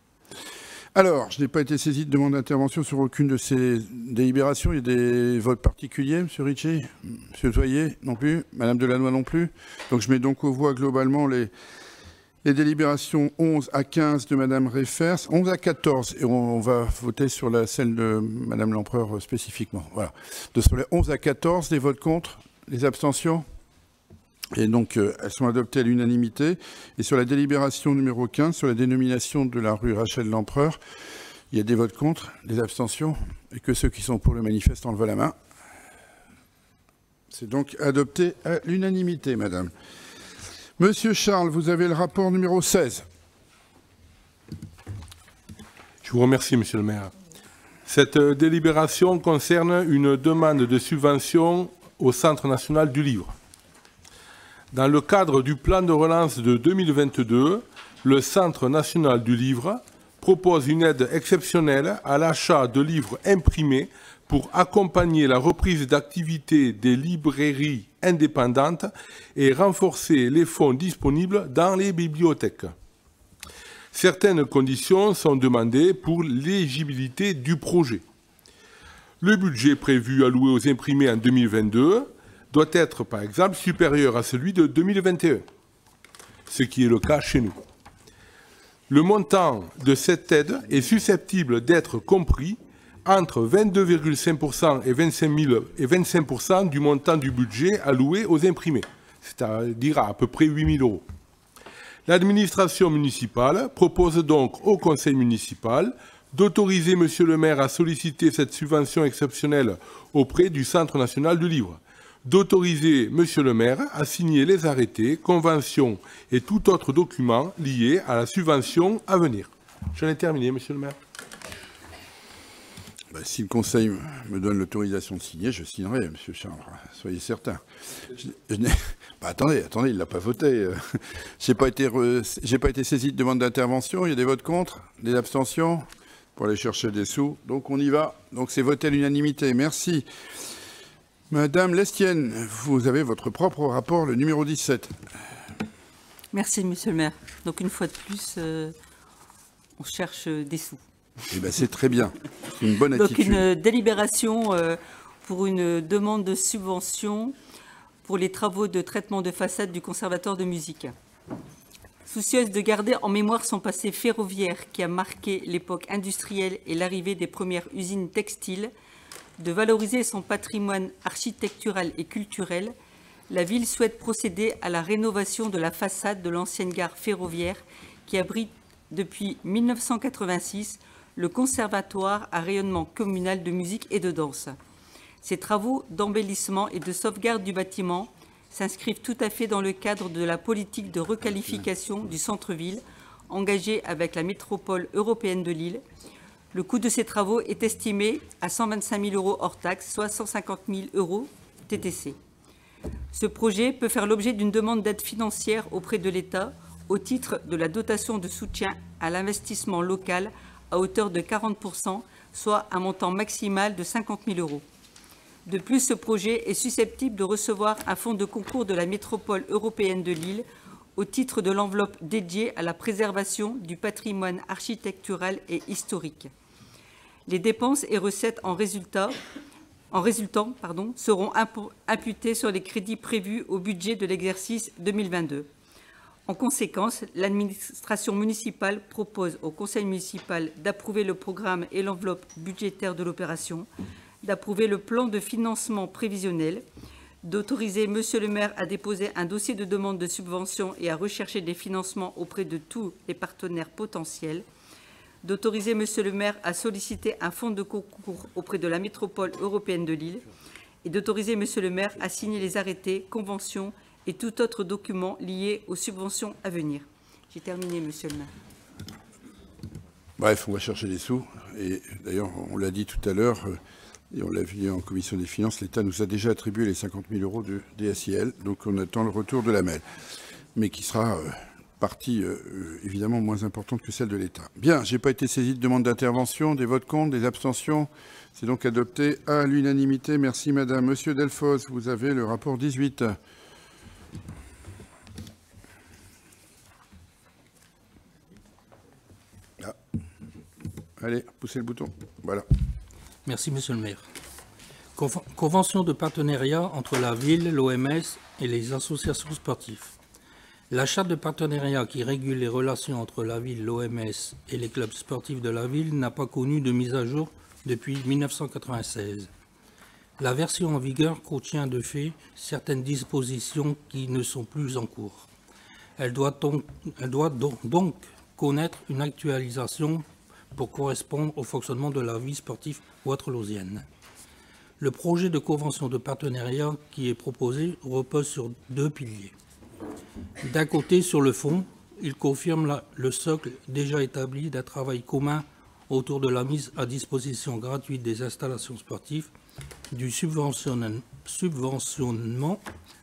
Speaker 1: Alors, je n'ai pas été saisi de demande d'intervention sur aucune de ces délibérations. Il y a des votes particuliers, M. Ritchie, M. Toyer non plus, Mme Delannoy non plus. Donc, je mets donc aux voix globalement les délibérations 11 à 15 de Mme Reifers, 11 à 14, et on va voter sur celle de Mme l'Empereur spécifiquement. Voilà. Sur les 11 à 14, les votes contre, les abstentions. Et donc, elles sont adoptées à l'unanimité. Et sur la délibération numéro 15, sur la dénomination de la rue Rachel l'Empereur, il y a des votes contre, des abstentions, et que ceux qui sont pour le manifeste enlèvent la main. C'est donc adopté à l'unanimité, madame. Monsieur Charles, vous avez le rapport numéro 16.
Speaker 8: Je vous remercie, monsieur le maire. Cette délibération concerne une demande de subvention au Centre national du livre. Dans le cadre du plan de relance de 2022, le Centre national du livre propose une aide exceptionnelle à l'achat de livres imprimés pour accompagner la reprise d'activité des librairies indépendantes et renforcer les fonds disponibles dans les bibliothèques. Certaines conditions sont demandées pour l'éligibilité du projet. Le budget prévu alloué aux imprimés en 2022 doit être, par exemple, supérieur à celui de 2021, ce qui est le cas chez nous. Le montant de cette aide est susceptible d'être compris entre 22,5% et 25% du montant du budget alloué aux imprimés, c'est-à-dire à peu près 8 000 €. L'administration municipale propose donc au conseil municipal d'autoriser M. le maire à solliciter cette subvention exceptionnelle auprès du Centre national du livre, d'autoriser M. le maire à signer les arrêtés, conventions et tout autre document lié à la subvention à venir. J'en ai terminé, M. le maire.
Speaker 1: Si le Conseil me donne l'autorisation de signer, je signerai, M. Charles, soyez certain. Attendez, il ne l'a pas voté. Je n'ai pas été saisi de demande d'intervention. Il y a des votes contre, des abstentions pour aller chercher des sous. Donc on y va. Donc c'est voté à l'unanimité. Merci. Madame Lestienne, vous avez votre propre rapport, le numéro 17.
Speaker 6: Merci, monsieur le maire. Donc une fois de plus, on cherche des sous.
Speaker 1: Eh bien, c'est très bien. C'est une bonne attitude.
Speaker 6: Donc, une délibération pour une demande de subvention pour les travaux de traitement de façade du Conservatoire de musique. Soucieuse de garder en mémoire son passé ferroviaire qui a marqué l'époque industrielle et l'arrivée des premières usines textiles, de valoriser son patrimoine architectural et culturel, la ville souhaite procéder à la rénovation de la façade de l'ancienne gare ferroviaire qui abrite depuis 1986 le Conservatoire à rayonnement communal de musique et de danse. Ces travaux d'embellissement et de sauvegarde du bâtiment s'inscrivent tout à fait dans le cadre de la politique de requalification du centre-ville engagée avec la métropole européenne de Lille. Le coût de ces travaux est estimé à 125 000 € hors taxes, soit 150 000 € TTC. Ce projet peut faire l'objet d'une demande d'aide financière auprès de l'État au titre de la dotation de soutien à l'investissement local à hauteur de 40%, soit un montant maximal de 50 000 €. De plus, ce projet est susceptible de recevoir un fonds de concours de la métropole européenne de Lille au titre de l'enveloppe dédiée à la préservation du patrimoine architectural et historique. Les dépenses et recettes en résultant seront imputées sur les crédits prévus au budget de l'exercice 2022. En conséquence, l'administration municipale propose au conseil municipal d'approuver le programme et l'enveloppe budgétaire de l'opération, d'approuver le plan de financement prévisionnel, d'autoriser Monsieur le maire à déposer un dossier de demande de subvention et à rechercher des financements auprès de tous les partenaires potentiels, d'autoriser Monsieur le maire à solliciter un fonds de concours auprès de la métropole européenne de Lille et d'autoriser Monsieur le maire à signer les arrêtés, conventions et tout autre document lié aux subventions à venir. J'ai terminé, Monsieur le maire.
Speaker 1: Bref, on va chercher des sous. Et d'ailleurs, on l'a dit tout à l'heure, et on l'a vu en commission des finances, l'État nous a déjà attribué les 50 000 € de DSIL. Donc on attend le retour de la MEL, mais qui sera partie évidemment moins importante que celle de l'État. Bien, je n'ai pas été saisi de demande d'intervention, des votes contre, des abstentions. C'est donc adopté à l'unanimité. Merci, madame. Monsieur Delfosse, vous avez le rapport 18. Allez, poussez le bouton. Voilà.
Speaker 9: Merci, Monsieur le maire. Convention de partenariat entre la ville, l'OMS et les associations sportives. La charte de partenariat qui régule les relations entre la ville, l'OMS et les clubs sportifs de la ville n'a pas connu de mise à jour depuis 1996. La version en vigueur contient de fait certaines dispositions qui ne sont plus en cours. Elle doit donc connaître une actualisation pour correspondre au fonctionnement de la vie sportive waterloosienne. Le projet de convention de partenariat qui est proposé repose sur deux piliers. D'un côté, sur le fond, il confirme le socle déjà établi d'un travail commun autour de la mise à disposition gratuite des installations sportives, du subventionnement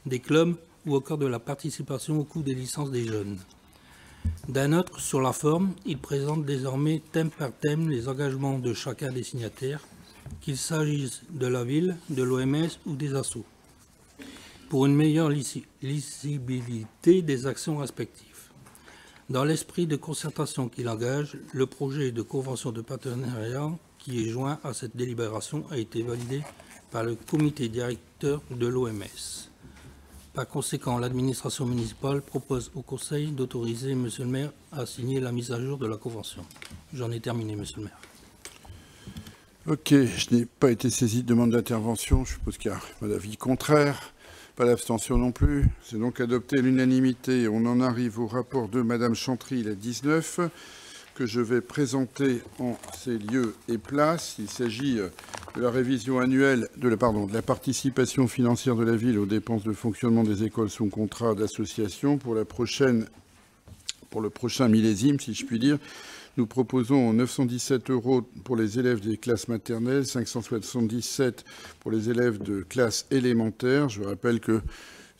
Speaker 9: des clubs ou encore de la participation au coût des licences des jeunes. D'un autre, sur la forme, il présente désormais thème par thème les engagements de chacun des signataires, qu'il s'agisse de la ville, de l'OMS ou des assos, pour une meilleure lisibilité des actions respectives. Dans l'esprit de concertation qu'il engage, le projet de convention de partenariat qui est joint à cette délibération a été validé par le comité directeur de l'OMS. Par conséquent, l'administration municipale propose au Conseil d'autoriser Monsieur le maire à signer la mise à jour de la convention. J'en ai terminé, Monsieur le maire.
Speaker 1: Ok, je n'ai pas été saisi de demande d'intervention. Je suppose qu'il y a pas d'avis contraire, pas d'abstention non plus. C'est donc adopté à l'unanimité. On en arrive au rapport de Madame Chantry, la 19, que je vais présenter en ces lieux et places. Il s'agit de la révision annuelle de la participation financière de la ville aux dépenses de fonctionnement des écoles sous contrat d'association pour le prochain millésime, si je puis dire. Nous proposons 917 € pour les élèves des classes maternelles, 577 pour les élèves de classes élémentaires. Je rappelle que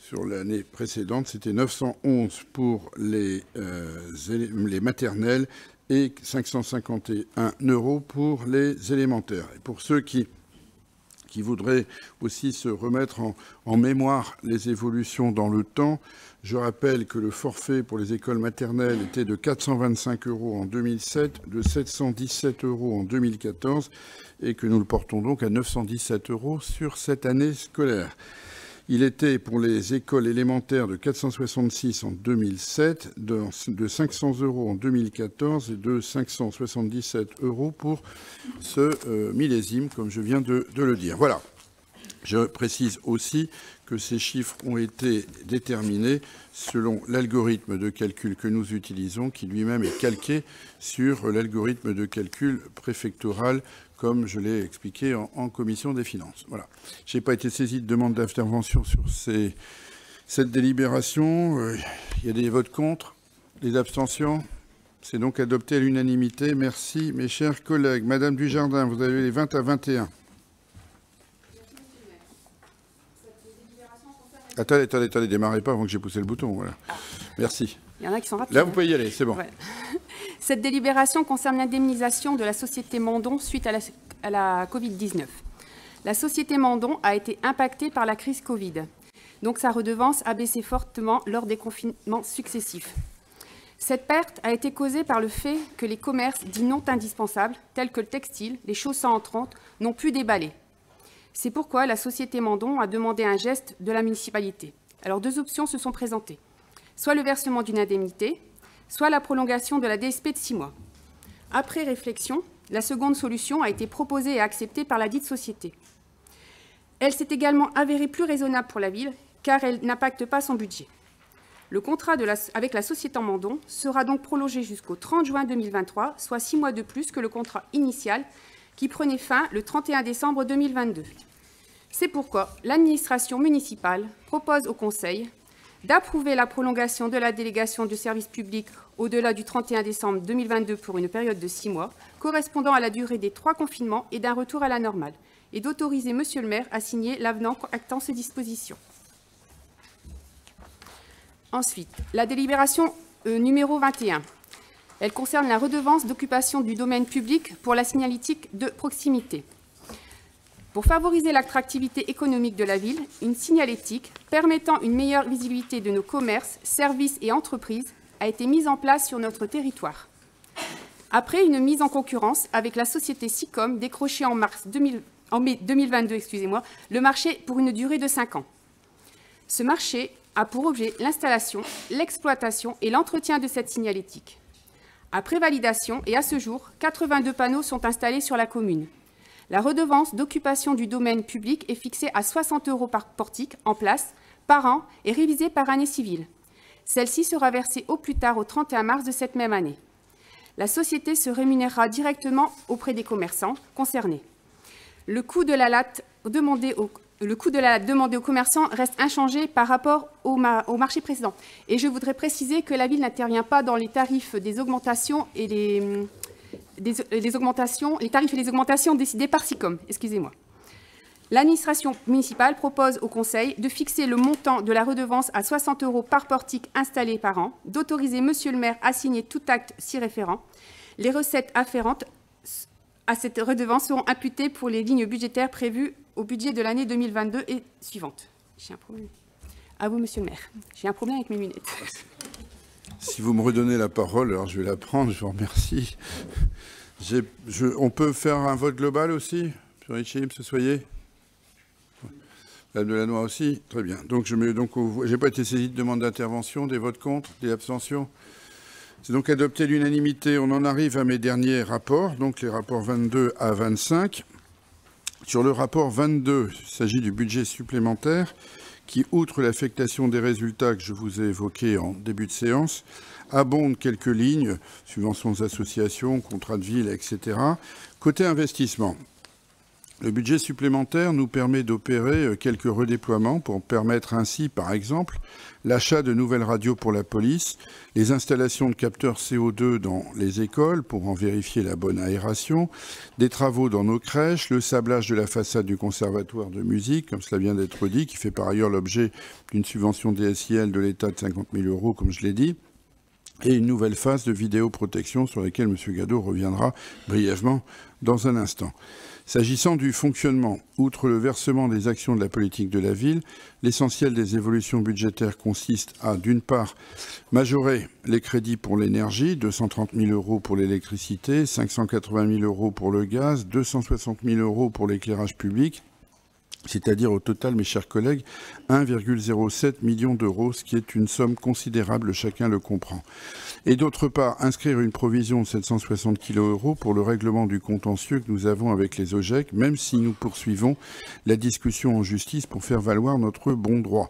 Speaker 1: sur l'année précédente, c'était 911 pour les maternelles et 551 € pour les élémentaires. Et pour ceux qui voudraient aussi se remettre en mémoire les évolutions dans le temps, je rappelle que le forfait pour les écoles maternelles était de 425 € en 2007, de 717 € en 2014 et que nous le portons donc à 917 € sur cette année scolaire. Il était pour les écoles élémentaires de 466 en 2007, de 500 € en 2014 et de 577 € pour ce millésime, comme je viens de le dire. Voilà. Je précise aussi que ces chiffres ont été déterminés selon l'algorithme de calcul que nous utilisons, qui lui-même est calqué sur l'algorithme de calcul préfectoral, comme je l'ai expliqué en commission des finances. Voilà. Je n'ai pas été saisi de demande d'intervention sur cette délibération. Il y a des votes contre, des abstentions. C'est donc adopté à l'unanimité. Merci, mes chers collègues. Madame Dujardin, vous avez les 20 à 21. Attendez, démarrez pas avant que j'ai poussé le bouton. Voilà. Merci.
Speaker 10: Il y en a qui sont rapides.
Speaker 1: Là, vous pouvez y aller, c'est bon.
Speaker 10: Ouais. Cette délibération concerne l'indemnisation de la société Mandon suite à la Covid-19. La société Mandon a été impactée par la crise Covid. Donc sa redevance a baissé fortement lors des confinements successifs. Cette perte a été causée par le fait que les commerces dits non indispensables, tels que le textile, les chaussons entrantes, n'ont pu déballer. C'est pourquoi la société Mandon a demandé un geste de la municipalité. Alors deux options se sont présentées. Soit le versement d'une indemnité, soit la prolongation de la DSP de 6 mois. Après réflexion, la seconde solution a été proposée et acceptée par la dite société. Elle s'est également avérée plus raisonnable pour la ville, car elle n'impacte pas son budget. Le contrat avec la société Mandon sera donc prolongé jusqu'au 30 juin 2023, soit 6 mois de plus que le contrat initial, qui prenait fin le 31 décembre 2022. C'est pourquoi l'administration municipale propose au Conseil d'approuver la prolongation de la délégation de service public au-delà du 31 décembre 2022 pour une période de 6 mois, correspondant à la durée des 3 confinements et d'un retour à la normale, et d'autoriser Monsieur le maire à signer l'avenant actant ces dispositions. Ensuite, la délibération numéro 21. Elle concerne la redevance d'occupation du domaine public pour la signalétique de proximité. Pour favoriser l'attractivité économique de la ville, une signalétique permettant une meilleure visibilité de nos commerces, services et entreprises a été mise en place sur notre territoire. Après une mise en concurrence avec la société SICOM décrochée en mai 2022, le marché pour une durée de 5 ans. Ce marché a pour objet l'installation, l'exploitation et l'entretien de cette signalétique. Après validation et à ce jour, 82 panneaux sont installés sur la commune. La redevance d'occupation du domaine public est fixée à 60 € par portique en place, par an et révisée par année civile. Celle-ci sera versée au plus tard au 31 mars de cette même année. La société se rémunérera directement auprès des commerçants concernés. Le coût de la latte demandé aux commerçants reste inchangé par rapport au marché précédent. Et je voudrais préciser que la ville n'intervient pas dans les tarifs des augmentations et les tarifs et les augmentations décidées par SICOM. Excusez-moi. L'administration municipale propose au Conseil de fixer le montant de la redevance à 60 € par portique installé par an, d'autoriser Monsieur le maire à signer tout acte s'y référant. Les recettes afférentes à cette redevance seront imputées pour les lignes budgétaires prévues au budget de l'année 2022 et suivante. J'ai un problème. À vous, Monsieur le maire. J'ai un problème avec mes lunettes.
Speaker 1: Si vous me redonnez la parole, alors je vais la prendre, je vous remercie. On peut faire un vote global aussi, M. Ricci, M. Soyer? Madame Delannoy aussi? Très bien. Donc, je n'ai pas été saisi de demande d'intervention, des votes contre, des abstentions. C'est donc adopté à l'unanimité. On en arrive à mes derniers rapports, donc les rapports 22 à 25. Sur le rapport 22, il s'agit du budget supplémentaire qui, outre l'affectation des résultats que je vous ai évoqués en début de séance, abonde quelques lignes, subventions aux associations, contrats de ville, etc. Côté investissement, le budget supplémentaire nous permet d'opérer quelques redéploiements pour permettre ainsi, par exemple, l'achat de nouvelles radios pour la police, les installations de capteurs CO2 dans les écoles pour en vérifier la bonne aération, des travaux dans nos crèches, le sablage de la façade du conservatoire de musique, comme cela vient d'être dit, qui fait par ailleurs l'objet d'une subvention DSIL de l'État de 50 000 €, comme je l'ai dit, et une nouvelle phase de vidéoprotection sur laquelle M. Gadeau reviendra brièvement dans un instant. S'agissant du fonctionnement, outre le versement des actions de la politique de la ville, l'essentiel des évolutions budgétaires consiste à, d'une part, majorer les crédits pour l'énergie, 230 000 € pour l'électricité, 580 000 € pour le gaz, 260 000 € pour l'éclairage public, c'est-à-dire au total, mes chers collègues, 1,07 million d'euros, ce qui est une somme considérable, chacun le comprend. Et d'autre part, inscrire une provision de 760 kg € pour le règlement du contentieux que nous avons avec les OGEC, même si nous poursuivons la discussion en justice pour faire valoir notre bon droit.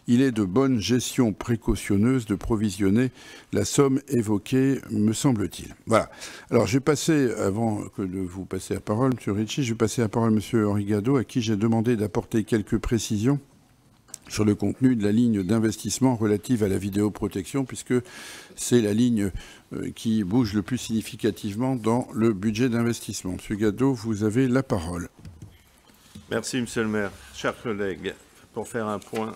Speaker 1: Il est de bonne gestion précautionneuse de provisionner la somme évoquée, me semble-t-il. Voilà. Alors, je vais passer, avant que de vous passer la parole, M. Ricci, je vais passer la parole à M. Henri Gadeau, à qui j'ai demandé d'apporter quelques précisions sur le contenu de la ligne d'investissement relative à la vidéoprotection, puisque c'est la ligne qui bouge le plus significativement dans le budget d'investissement. Monsieur Gadeau, vous avez la parole.
Speaker 11: Merci, Monsieur le maire. Chers collègues, pour faire un point,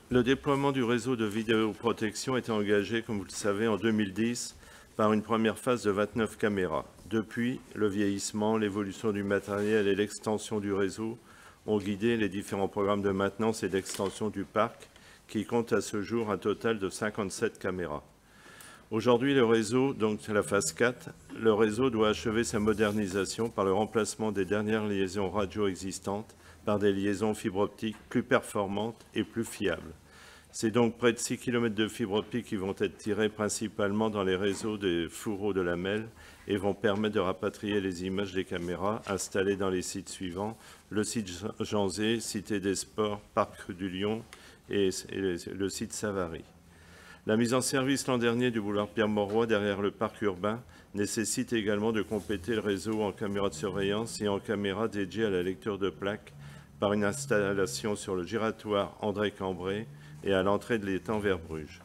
Speaker 11: le déploiement du réseau de vidéoprotection était engagé, comme vous le savez, en 2010 par une première phase de 29 caméras. Depuis, le vieillissement, l'évolution du matériel et l'extension du réseau ont guidé les différents programmes de maintenance et d'extension du parc, qui compte à ce jour un total de 57 caméras. Aujourd'hui, le réseau, donc la phase 4, le réseau doit achever sa modernisation par le remplacement des dernières liaisons radio existantes par des liaisons fibre optique plus performantes et plus fiables. C'est donc près de 6 km de fibre optique qui vont être tirés principalement dans les réseaux des fourreaux de Lamel et vont permettre de rapatrier les images des caméras installées dans les sites suivants, le site Janzé, Cité des Sports, Parc du Lion et le site Savary. La mise en service l'an dernier du boulevard Pierre-Mauroy derrière le parc urbain nécessite également de compléter le réseau en caméras de surveillance et en caméras dédiées à la lecture de plaques par une installation sur le giratoire André Cambrai et à l'entrée de l'étang vers Bruges.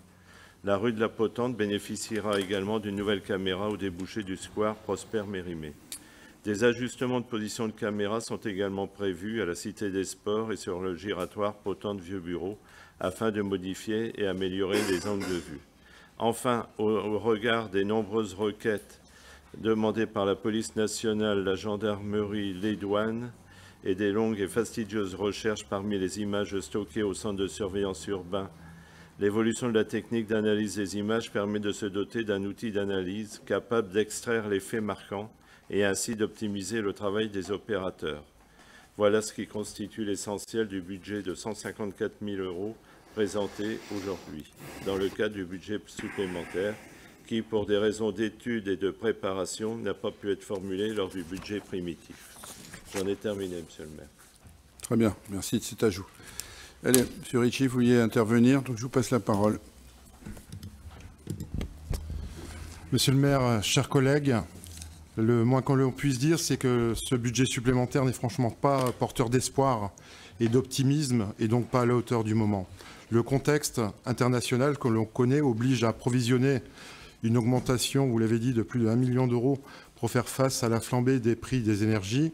Speaker 11: La rue de la Potente bénéficiera également d'une nouvelle caméra au débouché du square Prosper Mérimée. Des ajustements de position de caméra sont également prévus à la Cité des Sports et sur le giratoire Potente-Vieux-Bureau afin de modifier et améliorer les angles de vue. Enfin, au regard des nombreuses requêtes demandées par la police nationale, la gendarmerie, les douanes et des longues et fastidieuses recherches parmi les images stockées au centre de surveillance urbain L'évolution de la technique d'analyse des images permet de se doter d'un outil d'analyse capable d'extraire les faits marquants et ainsi d'optimiser le travail des opérateurs. Voilà ce qui constitue l'essentiel du budget de 154 000 € présenté aujourd'hui, dans le cadre du budget supplémentaire, qui, pour des raisons d'études et de préparation, n'a pas pu être formulé lors du budget primitif. J'en ai terminé, Monsieur le maire.
Speaker 1: Très bien, merci de cet ajout. Allez, M. Ricci, vous vouliez intervenir, donc je vous passe la parole.
Speaker 12: Monsieur le maire, chers collègues, le moins qu'on puisse dire, c'est que ce budget supplémentaire n'est franchement pas porteur d'espoir et d'optimisme, et donc pas à la hauteur du moment. Le contexte international que l'on connaît oblige à provisionner une augmentation, vous l'avez dit, de plus de 1 million d'euros pour faire face à la flambée des prix des énergies.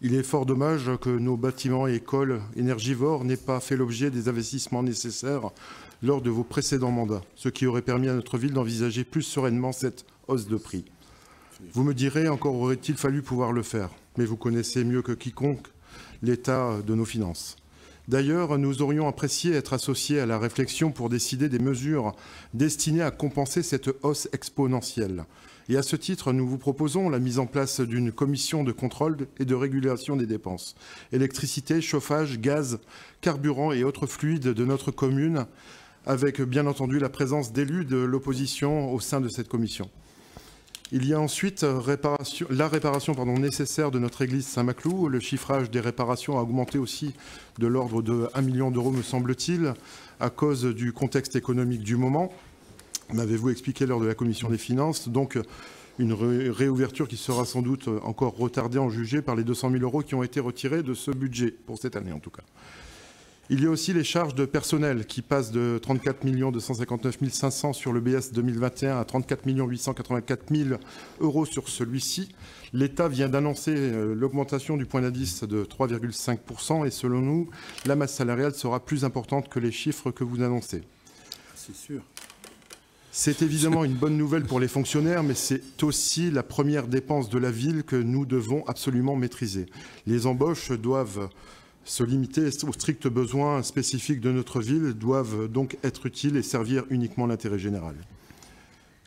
Speaker 12: Il est fort dommage que nos bâtiments et écoles énergivores n'aient pas fait l'objet des investissements nécessaires lors de vos précédents mandats, ce qui aurait permis à notre ville d'envisager plus sereinement cette hausse de prix. Vous me direz, encore aurait-il fallu pouvoir le faire, mais vous connaissez mieux que quiconque l'état de nos finances. D'ailleurs, nous aurions apprécié être associés à la réflexion pour décider des mesures destinées à compenser cette hausse exponentielle. Et à ce titre, nous vous proposons la mise en place d'une commission de contrôle et de régulation des dépenses. Électricité, chauffage, gaz, carburant et autres fluides de notre commune, avec bien entendu la présence d'élus de l'opposition au sein de cette commission. Il y a ensuite la réparation nécessaire de notre église Saint-Maclou. Le chiffrage des réparations a augmenté aussi de l'ordre de 1 million d'euros, me semble-t-il, à cause du contexte économique du moment. M'avez-vous expliqué lors de la commission des finances. Donc, une réouverture qui sera sans doute encore retardée en jugé par les 200 000 € qui ont été retirés de ce budget, pour cette année en tout cas. Il y a aussi les charges de personnel qui passent de 34 259 500 sur le BS 2021 à 34 884 000 € sur celui-ci. L'État vient d'annoncer l'augmentation du point d'indice de 3,5 % et selon nous, la masse salariale sera plus importante que les chiffres que vous annoncez.
Speaker 1: C'est sûr.
Speaker 12: C'est évidemment une bonne nouvelle pour les fonctionnaires, mais c'est aussi la première dépense de la ville que nous devons absolument maîtriser. Les embauches doivent se limiter aux stricts besoins spécifiques de notre ville, doivent donc être utiles et servir uniquement l'intérêt général.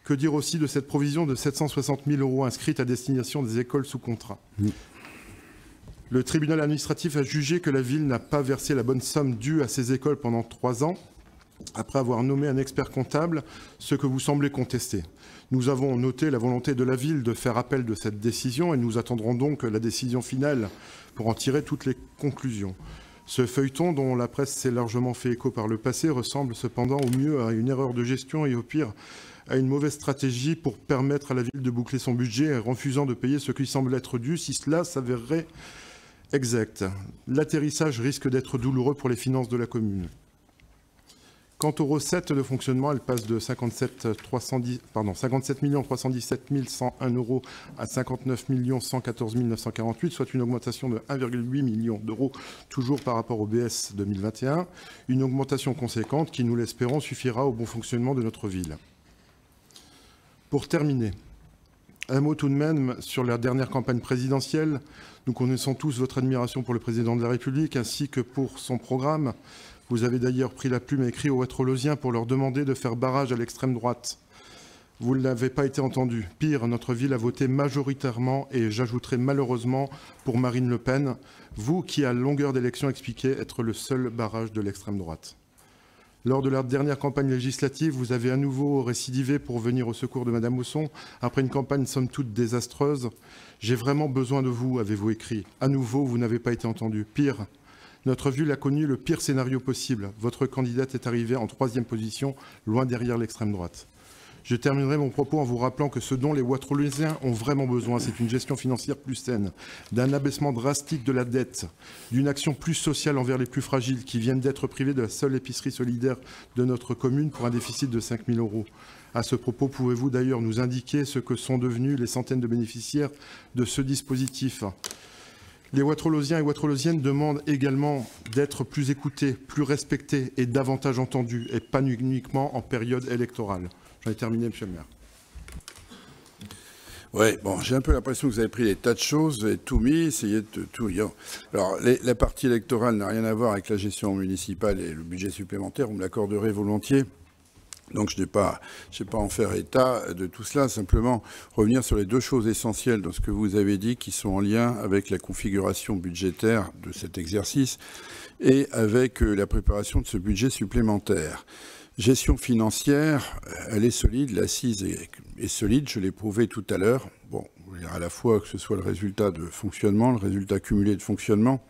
Speaker 12: Que dire aussi de cette provision de 760 000 € inscrite à destination des écoles sous contrat? Le tribunal administratif a jugé que la ville n'a pas versé la bonne somme due à ces écoles pendant 3 ans, après avoir nommé un expert comptable, ce que vous semblez contester. Nous avons noté la volonté de la ville de faire appel de cette décision et nous attendrons donc la décision finale pour en tirer toutes les conclusions. Ce feuilleton, dont la presse s'est largement fait écho par le passé, ressemble cependant au mieux à une erreur de gestion et au pire à une mauvaise stratégie pour permettre à la ville de boucler son budget en refusant de payer ce qui semble être dû si cela s'avérerait exact. L'atterrissage risque d'être douloureux pour les finances de la commune. Quant aux recettes de fonctionnement, elles passent de 57 317 101 € à 59 114 948, soit une augmentation de 1,8 million d'euros, toujours par rapport au BS 2021. Une augmentation conséquente qui, nous l'espérons, suffira au bon fonctionnement de notre ville. Pour terminer, un mot tout de même sur la dernière campagne présidentielle. Nous connaissons tous votre admiration pour le président de la République ainsi que pour son programme. Vous avez d'ailleurs pris la plume et écrit aux Ouattrolosiens pour leur demander de faire barrage à l'extrême droite. Vous ne l'avez pas été entendu. Pire, notre ville a voté majoritairement, et j'ajouterai malheureusement, pour Marine Le Pen, vous qui, à longueur d'élection, expliquez être le seul barrage de l'extrême droite. Lors de la dernière campagne législative, vous avez à nouveau récidivé pour venir au secours de Madame Hausson, après une campagne somme toute désastreuse. J'ai vraiment besoin de vous, avez-vous écrit. À nouveau, vous n'avez pas été entendu. Pire, notre ville a connu le pire scénario possible. Votre candidate est arrivée en 3e position, loin derrière l'extrême droite. Je terminerai mon propos en vous rappelant que ce dont les Ouattrolosiens ont vraiment besoin, c'est une gestion financière plus saine, d'un abaissement drastique de la dette, d'une action plus sociale envers les plus fragiles qui viennent d'être privés de la seule épicerie solidaire de notre commune pour un déficit de 5 000 €. À ce propos, pouvez-vous d'ailleurs nous indiquer ce que sont devenus les centaines de bénéficiaires de ce dispositif ? Les Ouattrolosiens et Ouattrolosiennes demandent également d'être plus écoutés, plus respectés et davantage entendus, et pas uniquement en période électorale. J'en ai terminé, Monsieur le maire.
Speaker 1: Oui, bon, j'ai un peu l'impression que vous avez pris des tas de choses, vous avez tout mis, essayé de tout... Alors, la partie électorale n'a rien à voir avec la gestion municipale et le budget supplémentaire, vous me l'accorderez volontiers. Donc, je n'ai pas à en faire état de tout cela, simplement revenir sur les deux choses essentielles de ce que vous avez dit qui sont en lien avec la configuration budgétaire de cet exercice et avec la préparation de ce budget supplémentaire. Gestion financière, elle est solide, l'assise est solide, je l'ai prouvé tout à l'heure. Bon, à la fois que ce soit le résultat de fonctionnement, le résultat cumulé de fonctionnement,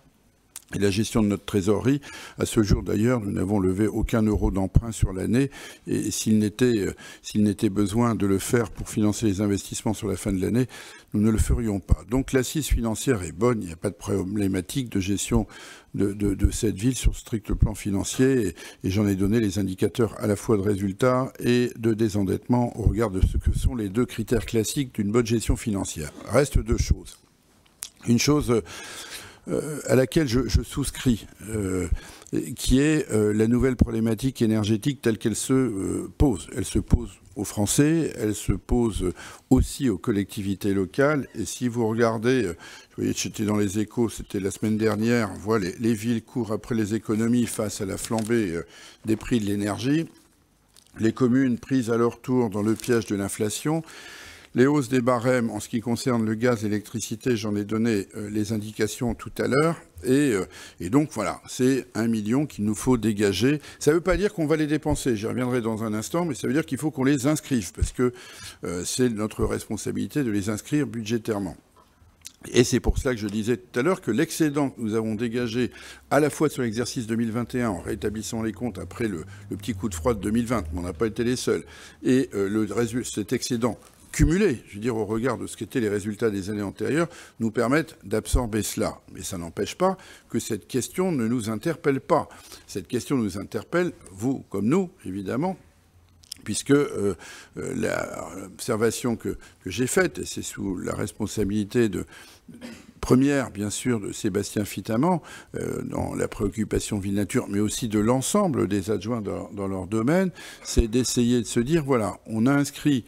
Speaker 1: et la gestion de notre trésorerie. À ce jour, d'ailleurs, nous n'avons levé aucun euro d'emprunt sur l'année. Et s'il n'était besoin de le faire pour financer les investissements sur la fin de l'année, nous ne le ferions pas. Donc l'assise financière est bonne. Il n'y a pas de problématique de gestion de cette ville sur strict plan financier. Et j'en ai donné les indicateurs à la fois de résultats et de désendettement au regard de ce que sont les deux critères classiques d'une bonne gestion financière. Reste deux choses. Une chose... à laquelle je souscris, qui est la nouvelle problématique énergétique telle qu'elle se pose. Elle se pose aux Français, elle se pose aussi aux collectivités locales. Et si vous regardez, vous voyez, j'étais dans les Échos, c'était la semaine dernière, on voit les villes courent après les économies face à la flambée des prix de l'énergie. Les communes prises à leur tour dans le piège de l'inflation. Les hausses des barèmes en ce qui concerne le gaz et l'électricité, j'en ai donné les indications tout à l'heure. Et donc voilà, c'est 1 million qu'il nous faut dégager. Ça ne veut pas dire qu'on va les dépenser, j'y reviendrai dans un instant, mais ça veut dire qu'il faut qu'on les inscrive, parce que c'est notre responsabilité de les inscrire budgétairement. Et c'est pour cela que je disais tout à l'heure que l'excédent que nous avons dégagé à la fois sur l'exercice 2021 en rétablissant les comptes après le petit coup de froid de 2020, mais on n'a pas été les seuls, et cet excédent cumulés, je veux dire, au regard de ce qu'étaient les résultats des années antérieures, nous permettent d'absorber cela. Mais ça n'empêche pas que cette question ne nous interpelle pas. Cette question nous interpelle, vous comme nous, évidemment, puisque l'observation que j'ai faite, et c'est sous la responsabilité première, bien sûr, de Sébastien Fitaman, dans la préoccupation ville-nature, mais aussi de l'ensemble des adjoints dans leur domaine, c'est d'essayer de se dire, voilà, on a inscrit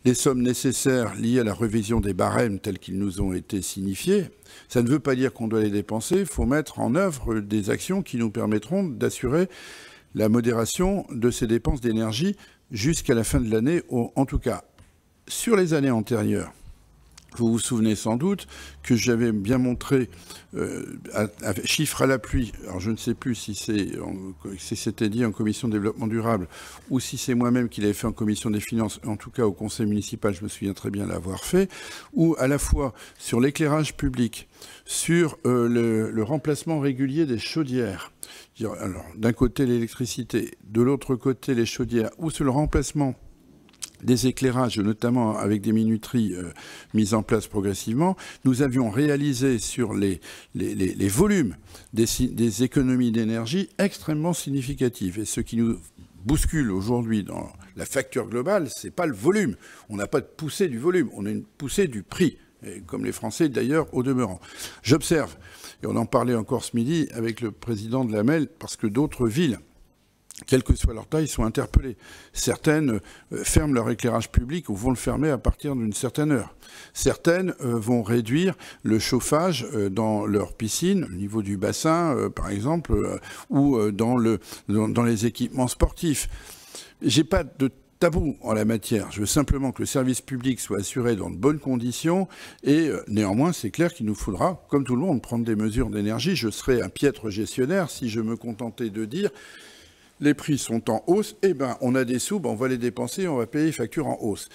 Speaker 1: les sommes nécessaires liées à la révision des barèmes tels qu'ils nous ont été signifiés. Ça ne veut pas dire qu'on doit les dépenser, il faut mettre en œuvre des actions qui nous permettront d'assurer la modération de ces dépenses d'énergie jusqu'à la fin de l'année, en tout cas sur les années antérieures. Vous vous souvenez sans doute que j'avais bien montré, chiffres à l'appui, alors je ne sais plus si c'était dit en commission de développement durable ou si c'est moi-même qui l'avais fait en commission des finances, en tout cas au conseil municipal, je me souviens très bien l'avoir fait, où à la fois sur l'éclairage public, sur le remplacement régulier des chaudières, alors d'un côté l'électricité, de l'autre côté les chaudières, ou sur le remplacement des éclairages, notamment avec des minuteries mises en place progressivement, nous avions réalisé sur les volumes des économies d'énergie extrêmement significatives. Et ce qui nous bouscule aujourd'hui dans la facture globale, ce n'est pas le volume. On n'a pas de poussée du volume, on a une poussée du prix, et comme les Français d'ailleurs au demeurant. J'observe, et on en parlait encore ce midi avec le président de la MEL, parce que d'autres villes, quelle que soit leur taille, sont interpellées. Certaines ferment leur éclairage public ou vont le fermer à partir d'une certaine heure. Certaines vont réduire le chauffage dans leur piscine, au niveau du bassin, par exemple, ou dans les équipements sportifs. J'ai pas de tabou en la matière. Je veux simplement que le service public soit assuré dans de bonnes conditions et néanmoins, c'est clair qu'il nous faudra, comme tout le monde, prendre des mesures d'énergie. Je serais un piètre gestionnaire si je me contentais de dire les prix sont en hausse, eh ben, on a des sous, ben, on va les dépenser, on va payer les factures en hausse.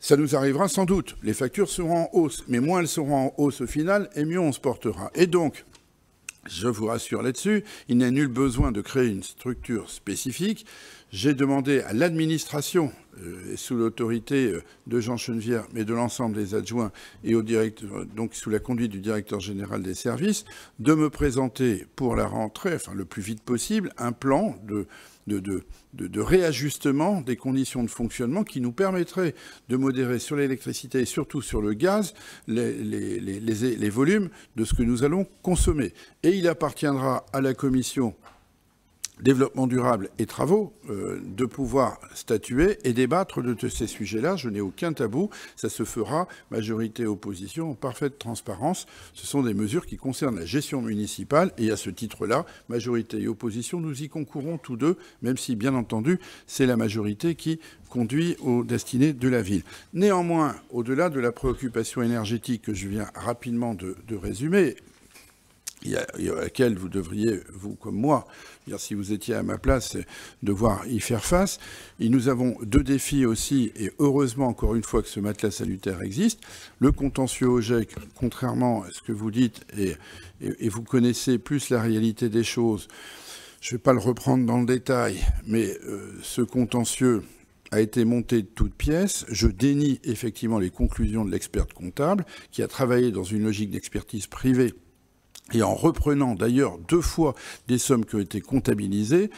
Speaker 1: Ça nous arrivera sans doute. Les factures seront en hausse, mais moins elles seront en hausse au final, et mieux on se portera. Et donc, je vous rassure là-dessus, il n'y a nul besoin de créer une structure spécifique. J'ai demandé à l'administration, sous l'autorité de Jean Chenevière, mais de l'ensemble des adjoints et donc sous la conduite du directeur général des services, de me présenter pour la rentrée, enfin le plus vite possible, un plan de réajustement des conditions de fonctionnement qui nous permettrait de modérer sur l'électricité et surtout sur le gaz les volumes de ce que nous allons consommer. Et il appartiendra à la commission développement durable et travaux, de pouvoir statuer et débattre de ces sujets-là. Je n'ai aucun tabou. Ça se fera majorité-opposition en parfaite transparence. Ce sont des mesures qui concernent la gestion municipale et à ce titre-là, majorité et opposition, nous y concourons tous deux, même si, bien entendu, c'est la majorité qui conduit aux destinées de la ville. Néanmoins, au-delà de la préoccupation énergétique que je viens rapidement de résumer, à laquelle vous devriez, vous comme moi, si vous étiez à ma place, devoir y faire face. Et nous avons deux défis aussi, et heureusement, encore une fois, que ce matelas salutaire existe. Le contentieux OGEC, contrairement à ce que vous dites, et vous connaissez plus la réalité des choses, je ne vais pas le reprendre dans le détail, mais ce contentieux a été monté de toutes pièces. Je dénie effectivement les conclusions de l'expert comptable, qui a travaillé dans une logique d'expertise privée, et en reprenant d'ailleurs 2 fois des sommes qui ont été comptabilisées,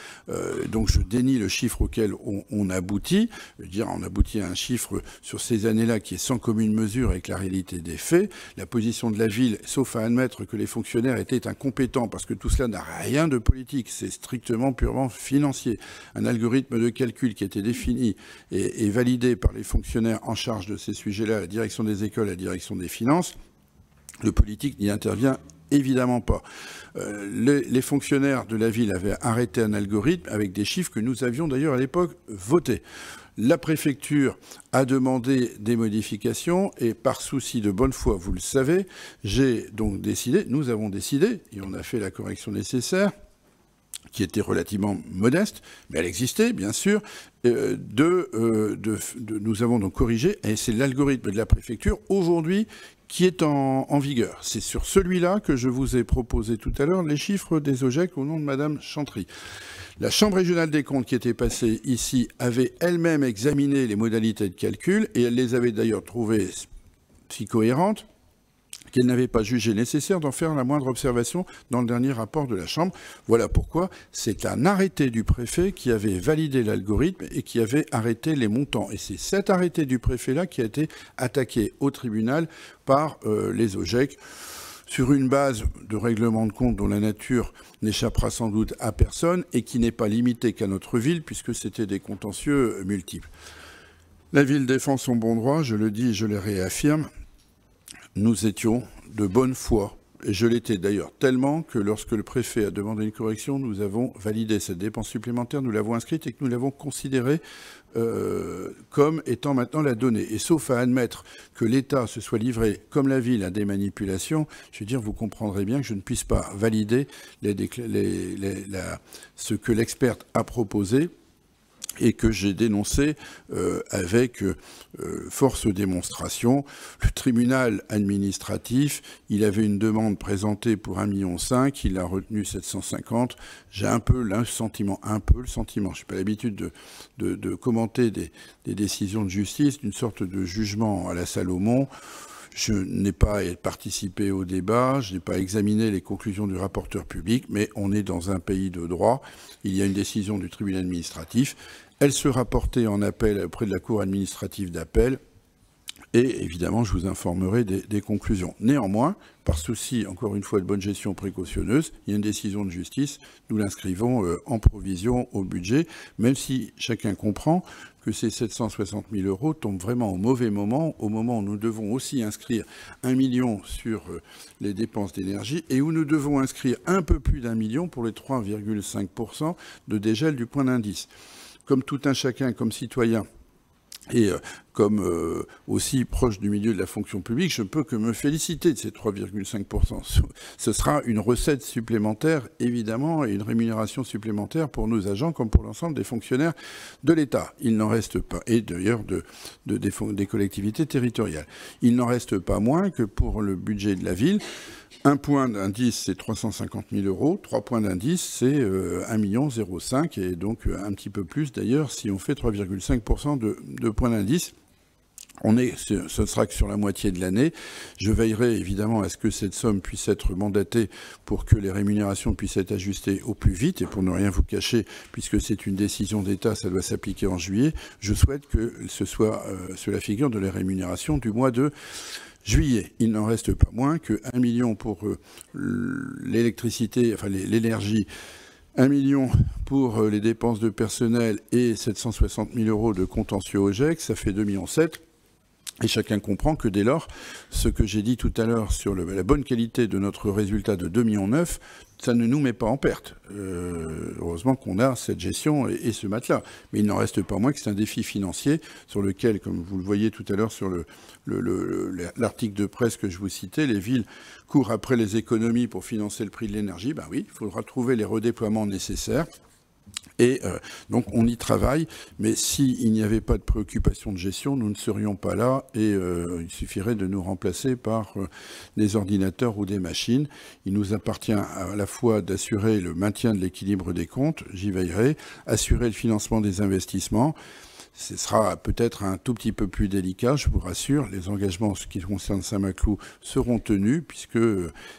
Speaker 1: donc je dénie le chiffre auquel on aboutit. Je veux dire, on aboutit à un chiffre sur ces années-là qui est sans commune mesure avec la réalité des faits. La position de la ville, sauf à admettre que les fonctionnaires étaient incompétents, parce que tout cela n'a rien de politique, c'est strictement purement financier. Un algorithme de calcul qui a été défini et validé par les fonctionnaires en charge de ces sujets-là, la direction des écoles, la direction des finances, le politique n'y intervient évidemment pas. Les fonctionnaires de la ville avaient arrêté un algorithme avec des chiffres que nous avions d'ailleurs à l'époque votés. La préfecture a demandé des modifications et par souci de bonne foi, vous le savez, nous avons décidé, et on a fait la correction nécessaire, qui était relativement modeste, mais elle existait, bien sûr, nous avons donc corrigé, et c'est l'algorithme de la préfecture, aujourd'hui, qui est en vigueur. C'est sur celui-là que je vous ai proposé tout à l'heure les chiffres des OGEC au nom de Madame Chantry. La Chambre régionale des comptes qui était passée ici avait elle-même examiné les modalités de calcul, et elle les avait d'ailleurs trouvées si cohérentes qu'elle n'avait pas jugé nécessaire d'en faire la moindre observation dans le dernier rapport de la Chambre. Voilà pourquoi c'est un arrêté du préfet qui avait validé l'algorithme et qui avait arrêté les montants. Et c'est cet arrêté du préfet-là qui a été attaqué au tribunal par les OGEC sur une base de règlement de compte dont la nature n'échappera sans doute à personne et qui n'est pas limitée qu'à notre ville puisque c'était des contentieux multiples. La ville défend son bon droit, je le dis et je le réaffirme. Nous étions de bonne foi, et je l'étais d'ailleurs tellement que lorsque le préfet a demandé une correction, nous avons validé cette dépense supplémentaire, nous l'avons inscrite et que nous l'avons considérée comme étant maintenant la donnée. Et sauf à admettre que l'État se soit livré, comme la ville, à des manipulations, je veux dire, vous comprendrez bien que je ne puisse pas valider ce que l'expert a proposé, et que j'ai dénoncé avec force démonstration. Le tribunal administratif, il avait une demande présentée pour 1,5 million, il a retenu 750. J'ai un peu le sentiment, je n'ai pas l'habitude de commenter des décisions de justice, d'une sorte de jugement à la Salomon. Je n'ai pas participé au débat, je n'ai pas examiné les conclusions du rapporteur public, mais on est dans un pays de droit. Il y a une décision du tribunal administratif. Elle sera portée en appel auprès de la Cour administrative d'appel. Et évidemment, je vous informerai des conclusions. Néanmoins, par souci, encore une fois, de bonne gestion précautionneuse, il y a une décision de justice. Nous l'inscrivons en provision au budget, même si chacun comprend que ces 760 000 euros tombent vraiment au mauvais moment, au moment où nous devons aussi inscrire 1 million sur les dépenses d'énergie et où nous devons inscrire un peu plus d'1 million pour les 3,5% de dégel du point d'indice. Comme tout un chacun, comme citoyen, et comme aussi proche du milieu de la fonction publique, je ne peux que me féliciter de ces 3,5%. Ce sera une recette supplémentaire, évidemment, et une rémunération supplémentaire pour nos agents comme pour l'ensemble des fonctionnaires de l'État. Il n'en reste pas, et d'ailleurs des collectivités territoriales. Il n'en reste pas moins que pour le budget de la ville, 1 point d'indice, c'est 350 000 euros. 3 points d'indice, c'est 1,05 million, et donc un petit peu plus d'ailleurs si on fait 3,5% de points d'indice. Ce sera que sur la moitié de l'année. Je veillerai évidemment à ce que cette somme puisse être mandatée pour que les rémunérations puissent être ajustées au plus vite. Et pour ne rien vous cacher, puisque c'est une décision d'État, ça doit s'appliquer en juillet, je souhaite que ce soit sur la figure de la rémunération du mois de juillet. Il n'en reste pas moins que 1 million pour l'électricité, enfin l'énergie, 1 million pour les dépenses de personnel et 760 000 euros de contentieux au GEC, ça fait 2,7 millions. Et chacun comprend que dès lors, ce que j'ai dit tout à l'heure sur la bonne qualité de notre résultat de 2,9 millions, ça ne nous met pas en perte. Heureusement qu'on a cette gestion et ce matelas. Mais il n'en reste pas moins que c'est un défi financier sur lequel, comme vous le voyez tout à l'heure sur l'article de presse que je vous citais, les villes courent après les économies pour financer le prix de l'énergie. Ben oui, il faudra trouver les redéploiements nécessaires. Et donc on y travaille, mais s'il n'y avait pas de préoccupation de gestion, nous ne serions pas là et il suffirait de nous remplacer par des ordinateurs ou des machines. Il nous appartient à la fois d'assurer le maintien de l'équilibre des comptes, j'y veillerai, assurer le financement des investissements. Ce sera peut-être un tout petit peu plus délicat, je vous rassure. Les engagements en ce qui concerne Saint-Maclou seront tenus, puisque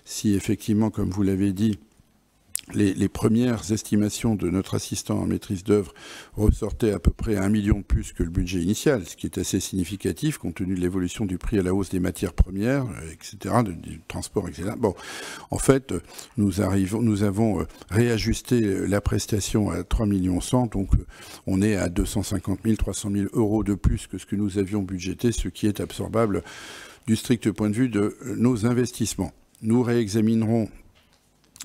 Speaker 1: si effectivement, comme vous l'avez dit, les premières estimations de notre assistant en maîtrise d'œuvre ressortaient à peu près 1 million de plus que le budget initial, ce qui est assez significatif compte tenu de l'évolution du prix à la hausse des matières premières, etc., du transport, etc. Bon, en fait, nous avons réajusté la prestation à 3 millions 100, donc on est à 250 000, 300 000 euros de plus que ce que nous avions budgété, ce qui est absorbable du strict point de vue de nos investissements. Nous réexaminerons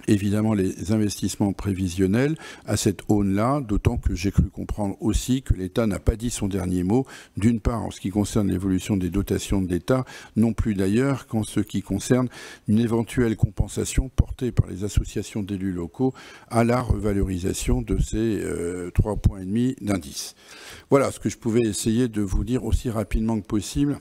Speaker 1: évidemment les investissements prévisionnels à cette aune-là, d'autant que j'ai cru comprendre aussi que l'État n'a pas dit son dernier mot, d'une part en ce qui concerne l'évolution des dotations de l'État, non plus d'ailleurs qu'en ce qui concerne une éventuelle compensation portée par les associations d'élus locaux à la revalorisation de ces 3,5 points d'indice. Voilà ce que je pouvais essayer de vous dire aussi rapidement que possible.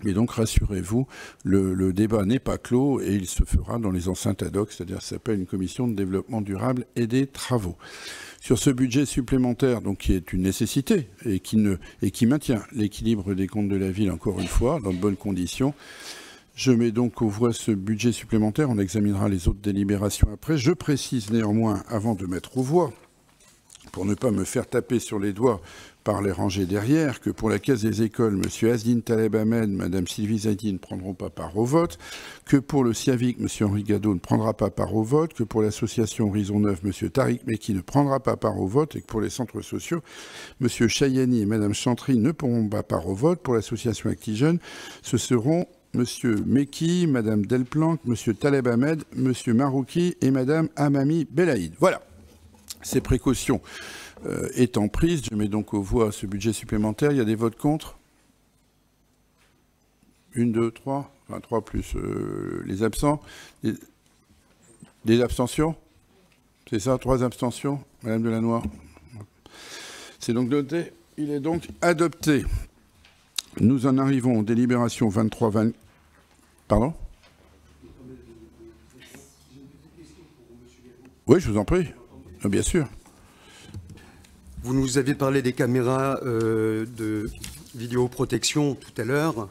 Speaker 1: Mais donc, rassurez-vous, le débat n'est pas clos et il se fera dans les enceintes ad hoc, c'est-à-dire ça s'appelle une commission de développement durable et des travaux. Sur ce budget supplémentaire, donc qui est une nécessité et qui maintient l'équilibre des comptes de la ville, encore une fois, dans de bonnes conditions, je mets donc aux voix ce budget supplémentaire. On examinera les autres délibérations après. Je précise néanmoins, avant de mettre aux voix, pour ne pas me faire taper sur les doigts par les rangées derrière, que pour la Caisse des écoles, M. Asdine Taleb Ahmed, Mme Sylvie Zaidi ne prendront pas part au vote, que pour le CIAVIC, M. Henri Gadot ne prendra pas part au vote, que pour l'association Horizon 9, M. Tariq Meki ne prendra pas part au vote, et que pour les centres sociaux, M. Chayani et Mme Chantry ne pourront pas part au vote. Pour l'association ActiJeunes, ce seront M. Meki, Mme Delplanque, M. Taleb Ahmed, M. Marouki et Mme Amami Belaïd. Voilà. Ces précautions étant prises, je mets donc aux voix ce budget supplémentaire. Il y a des votes contre ? 1, 2, 3. Enfin, 3 plus les absents. Des abstentions ? C'est ça, 3 abstentions, Madame Delannoy ? C'est donc noté. Il est donc adopté. Nous en arrivons aux délibérations 23-20... Pardon ? Oui, je vous en prie. Bien sûr.
Speaker 5: Vous nous avez parlé des caméras de vidéoprotection tout à l'heure.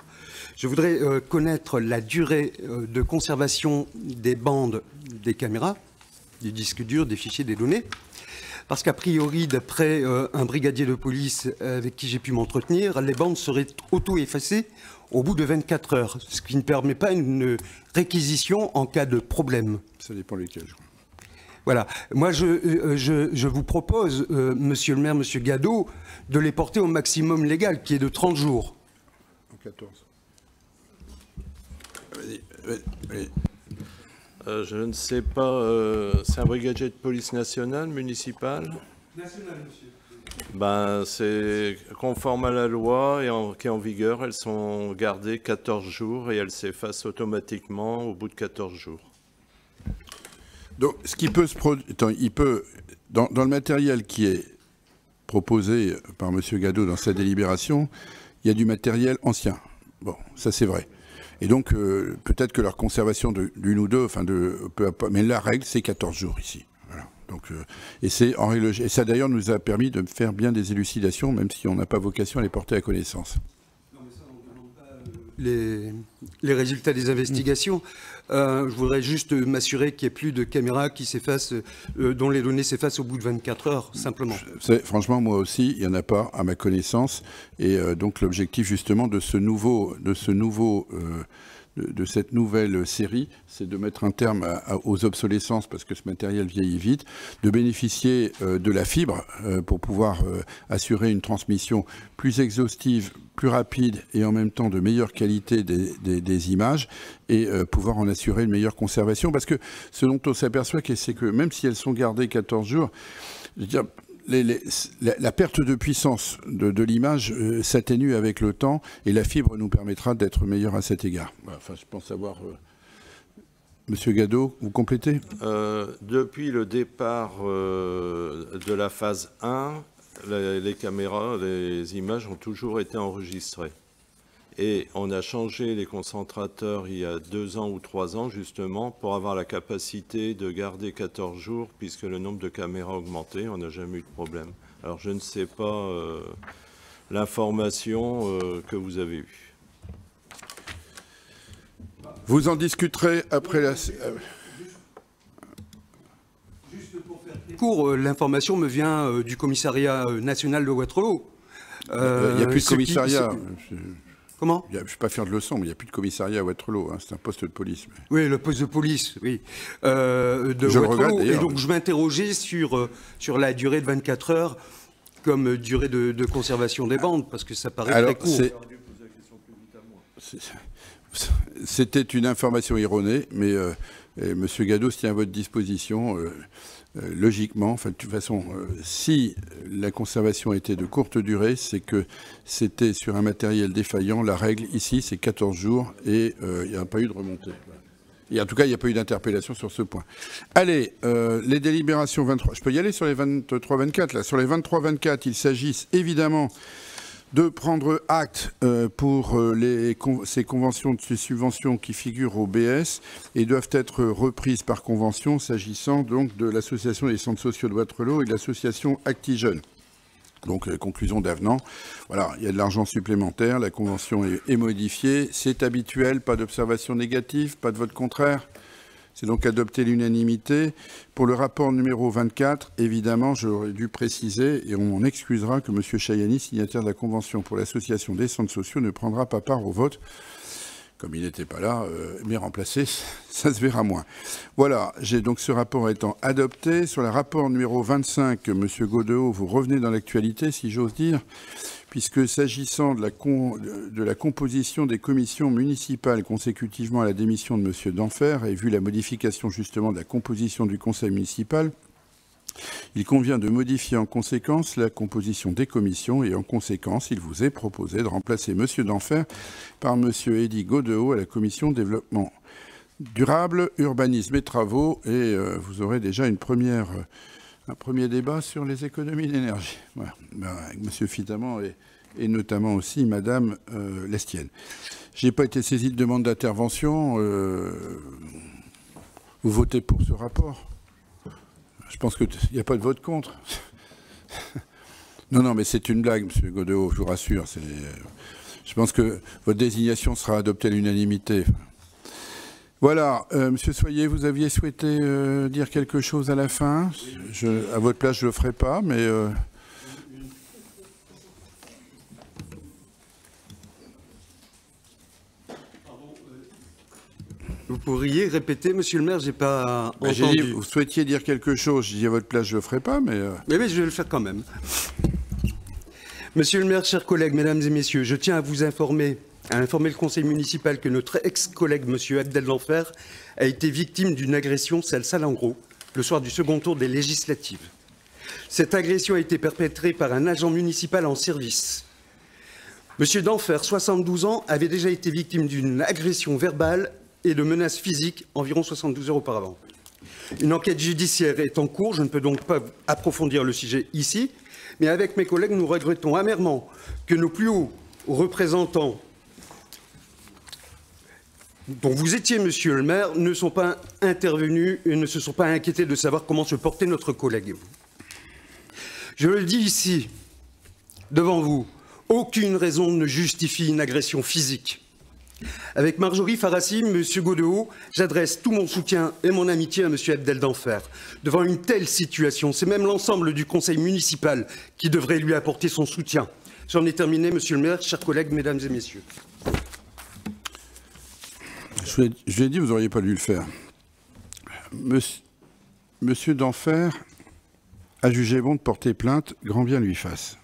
Speaker 5: Je voudrais connaître la durée de conservation des bandes des caméras, des disques durs, des fichiers, des données. Parce qu'a priori, d'après un brigadier de police avec qui j'ai pu m'entretenir, les bandes seraient auto-effacées au bout de 24 heures, ce qui ne permet pas une réquisition en cas de problème.
Speaker 1: Ça dépend lesquels, je crois.
Speaker 5: Voilà. Moi, je vous propose, monsieur le maire, monsieur Gadot, de les porter au maximum légal, qui est de 30 jours.
Speaker 1: En 14.
Speaker 11: Je ne sais pas, c'est un brigadier de police nationale, municipal ?
Speaker 5: National, monsieur.
Speaker 11: Ben, c'est conforme à la loi et qui est en vigueur. Elles sont gardées 14 jours et elles s'effacent automatiquement au bout de 14 jours.
Speaker 1: Donc, ce qui peut se produire, dans le matériel qui est proposé par M. Gadot dans sa délibération, il y a du matériel ancien. Bon, ça c'est vrai. Et donc, peut-être que leur conservation d'une ou deux, mais la règle, c'est 14 jours ici. Voilà. Donc, et ça d'ailleurs nous a permis de faire bien des élucidations, même si on n'a pas vocation à les porter à connaissance.
Speaker 5: Non, mais ça, on ne demande pas les résultats des investigations. Je voudrais juste m'assurer qu'il n'y ait plus de caméras qui s'effacent, dont les données s'effacent au bout de 24 heures, simplement.
Speaker 1: Franchement, moi aussi, il n'y en a pas à ma connaissance. Et donc l'objectif justement de ce nouveau de cette nouvelle série, c'est de mettre un terme aux obsolescences, parce que ce matériel vieillit vite, de bénéficier de la fibre pour pouvoir assurer une transmission plus exhaustive, plus rapide et en même temps de meilleure qualité des images et pouvoir en assurer une meilleure conservation. Parce que ce dont on s'aperçoit, c'est que même si elles sont gardées 14 jours, je veux dire, la perte de puissance de l'image s'atténue avec le temps et la fibre nous permettra d'être meilleurs à cet égard. Enfin, je pense avoir... Monsieur Gadeau, vous complétez ?
Speaker 11: Depuis le départ de la phase 1, les caméras, les images ont toujours été enregistrées. Et on a changé les concentrateurs il y a 2 ans ou 3 ans, justement, pour avoir la capacité de garder 14 jours, puisque le nombre de caméras a augmenté, on n'a jamais eu de problème. Alors, je ne sais pas l'information que vous avez eue.
Speaker 1: Vous en discuterez après la...
Speaker 5: Pour l'information me vient du commissariat national de Waterloo.
Speaker 1: Il n'y a plus de commissariat.
Speaker 5: Comment ?
Speaker 1: Je ne vais pas faire de leçon, mais il n'y a plus de commissariat à Waterloo. Hein, c'est un poste de police. Mais...
Speaker 5: Oui, le poste de police, oui.
Speaker 1: Je le regrette,
Speaker 5: et donc, je m'interrogeais sur la durée de 24 heures comme durée de conservation des bandes, parce que ça paraît très court.
Speaker 1: C'était une information erronée, mais M. Gadeau se tient à votre disposition. Logiquement, enfin, de toute façon, si la conservation était de courte durée, c'est que c'était sur un matériel défaillant. La règle ici, c'est 14 jours et il n'y a pas eu de remontée. Et en tout cas, il n'y a pas eu d'interpellation sur ce point. Allez, les délibérations 23. Je peux y aller sur les 23-24 là. Sur les 23-24, il s'agit évidemment de prendre acte pour ces conventions, ces subventions qui figurent au BS et doivent être reprises par convention, s'agissant donc de l'association des centres sociaux de Waterloo et de l'association ActiJeunes. Donc, conclusion d'avenant. Voilà, il y a de l'argent supplémentaire, la convention est modifiée, c'est habituel, pas d'observation négative, pas de vote contraire. C'est donc adopté l'unanimité. Pour le rapport numéro 24, évidemment, j'aurais dû préciser, et on m'en excusera, que M. Chayani, signataire de la Convention pour l'association des centres sociaux, ne prendra pas part au vote. Comme il n'était pas là, mais remplacé, ça se verra moins. Voilà, j'ai donc ce rapport étant adopté. Sur le rapport numéro 25, M. Godeau, vous revenez dans l'actualité, si j'ose dire, puisque s'agissant de la composition des commissions municipales consécutivement à la démission de M. Denfer, et vu la modification justement de la composition du conseil municipal, il convient de modifier en conséquence la composition des commissions et en conséquence, il vous est proposé de remplacer M. Denfer par M. Eddy Godeau à la commission développement durable, urbanisme et travaux, et vous aurez déjà un premier débat sur les économies d'énergie. Voilà. Avec M. Fitaman et notamment aussi Mme Lestienne. Je n'ai pas été saisi de demande d'intervention. Vous votez pour ce rapport ? Je pense qu'il n'y a pas de vote contre. Non, mais c'est une blague, M. Godeau, je vous rassure. Je pense que votre désignation sera adoptée à l'unanimité. Voilà, Monsieur Soyer, vous aviez souhaité dire quelque chose à la fin. À votre place, je ne le ferai pas, mais...
Speaker 5: Vous pourriez répéter, Monsieur le maire, j'ai pas entendu.
Speaker 1: J'ai dit, vous souhaitiez dire quelque chose, je dis à votre place, je ne le ferai pas, mais...
Speaker 5: Mais je vais le faire quand même. Monsieur le maire, chers collègues, mesdames et messieurs, je tiens à vous informer le conseil municipal que notre ex-collègue, M. Abdel Denfer, a été victime d'une agression, celle-là en gros, le soir du second tour des législatives. Cette agression a été perpétrée par un agent municipal en service. M. Denfer, 72 ans, avait déjà été victime d'une agression verbale et de menaces physiques environ 72 heures auparavant. Une enquête judiciaire est en cours, je ne peux donc pas approfondir le sujet ici, mais avec mes collègues, nous regrettons amèrement que nos plus hauts représentants, dont vous étiez, Monsieur le maire, ne sont pas intervenus et ne se sont pas inquiétés de savoir comment se portait notre collègue. Je le dis ici, devant vous, aucune raison ne justifie une agression physique. Avec Marjorie Farassi, M. Godeau, j'adresse tout mon soutien et mon amitié à M. Abdel Denfer. Devant une telle situation, c'est même l'ensemble du conseil municipal qui devrait lui apporter son soutien. J'en ai terminé, Monsieur le maire, chers collègues, mesdames et messieurs.
Speaker 1: Je vous l'ai dit, vous n'auriez pas dû le faire. Monsieur Denfert a jugé bon de porter plainte, grand bien lui fasse.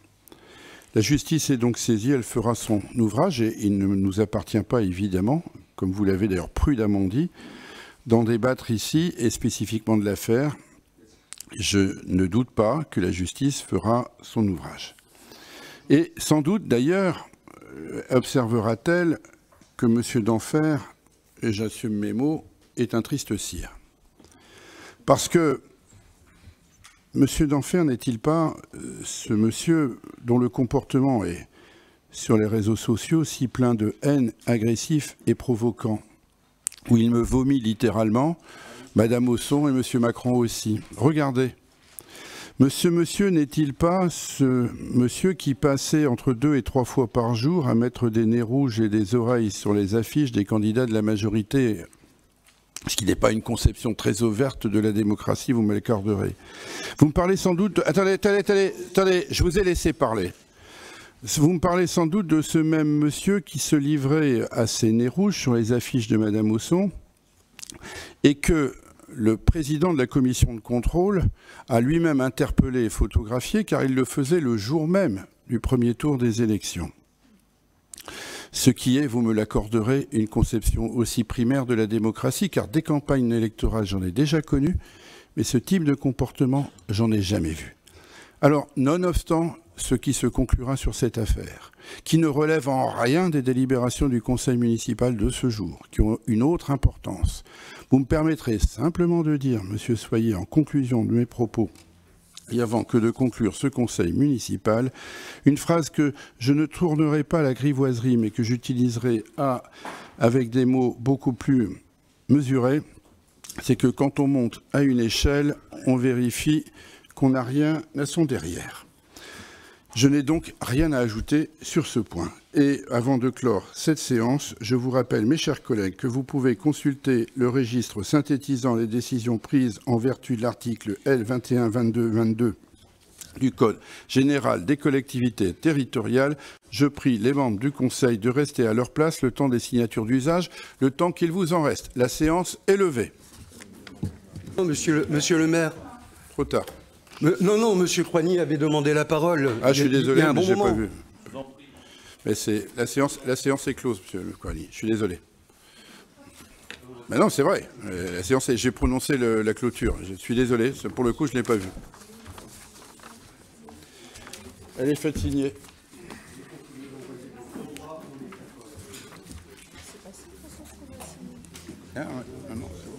Speaker 1: La justice est donc saisie, elle fera son ouvrage et il ne nous appartient pas, évidemment, comme vous l'avez d'ailleurs prudemment dit, d'en débattre ici et spécifiquement de l'affaire. Je ne doute pas que la justice fera son ouvrage. Et sans doute, d'ailleurs, observera-t-elle que M. Denfert, et j'assume mes mots, est un triste cire. Parce que M. Denfert n'est-il pas ce monsieur dont le comportement est, sur les réseaux sociaux, si plein de haine, agressif et provoquant, où il me vomit littéralement, Mme Hausson et M. Macron aussi. Regardez. Monsieur n'est-il pas ce monsieur qui passait entre 2 et 3 fois par jour à mettre des nez rouges et des oreilles sur les affiches des candidats de la majorité, ce qui n'est pas une conception très ouverte de la démocratie, vous me l'accorderez. Vous me parlez sans doute... Attendez, je vous ai laissé parler. Vous me parlez sans doute de ce même monsieur qui se livrait à ses nez rouges sur les affiches de Mme Hausson et que le président de la commission de contrôle a lui-même interpellé et photographié car il le faisait le jour même du premier tour des élections. Ce qui est, vous me l'accorderez, une conception aussi primaire de la démocratie, car des campagnes électorales, j'en ai déjà connu, mais ce type de comportement, j'en ai jamais vu. Alors, nonobstant ce qui se conclura sur cette affaire, qui ne relève en rien des délibérations du conseil municipal de ce jour, qui ont une autre importance, vous me permettrez simplement de dire, monsieur Soyer, en conclusion de mes propos, et avant que de conclure ce conseil municipal, une phrase que je ne tournerai pas à la grivoiserie, mais que j'utiliserai avec des mots beaucoup plus mesurés, c'est que quand on monte à une échelle, on vérifie qu'on n'a rien à son derrière. Je n'ai donc rien à ajouter sur ce point. Et avant de clore cette séance, je vous rappelle, mes chers collègues, que vous pouvez consulter le registre synthétisant les décisions prises en vertu de l'article L. 2122-22 du Code général des collectivités territoriales. Je prie les membres du Conseil de rester à leur place le temps des signatures d'usage, le temps qu'il vous en reste. La séance est levée.
Speaker 5: Monsieur le maire.
Speaker 1: Trop tard.
Speaker 5: Non, monsieur Croigny avait demandé la parole.
Speaker 1: Ah, je suis désolé, mais j'ai pas vu.
Speaker 11: Non.
Speaker 1: Mais la séance est close, monsieur le Croigny. Je suis désolé. Mais non, c'est vrai. La séance j'ai prononcé la clôture. Je suis désolé. Pour le coup, je ne l'ai pas vu. Elle est faite signer. Ah, ouais. Ah, non, c'est bon.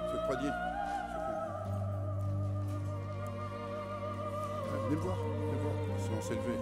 Speaker 1: Monsieur Croigny. Venez me voir. La séance est levée.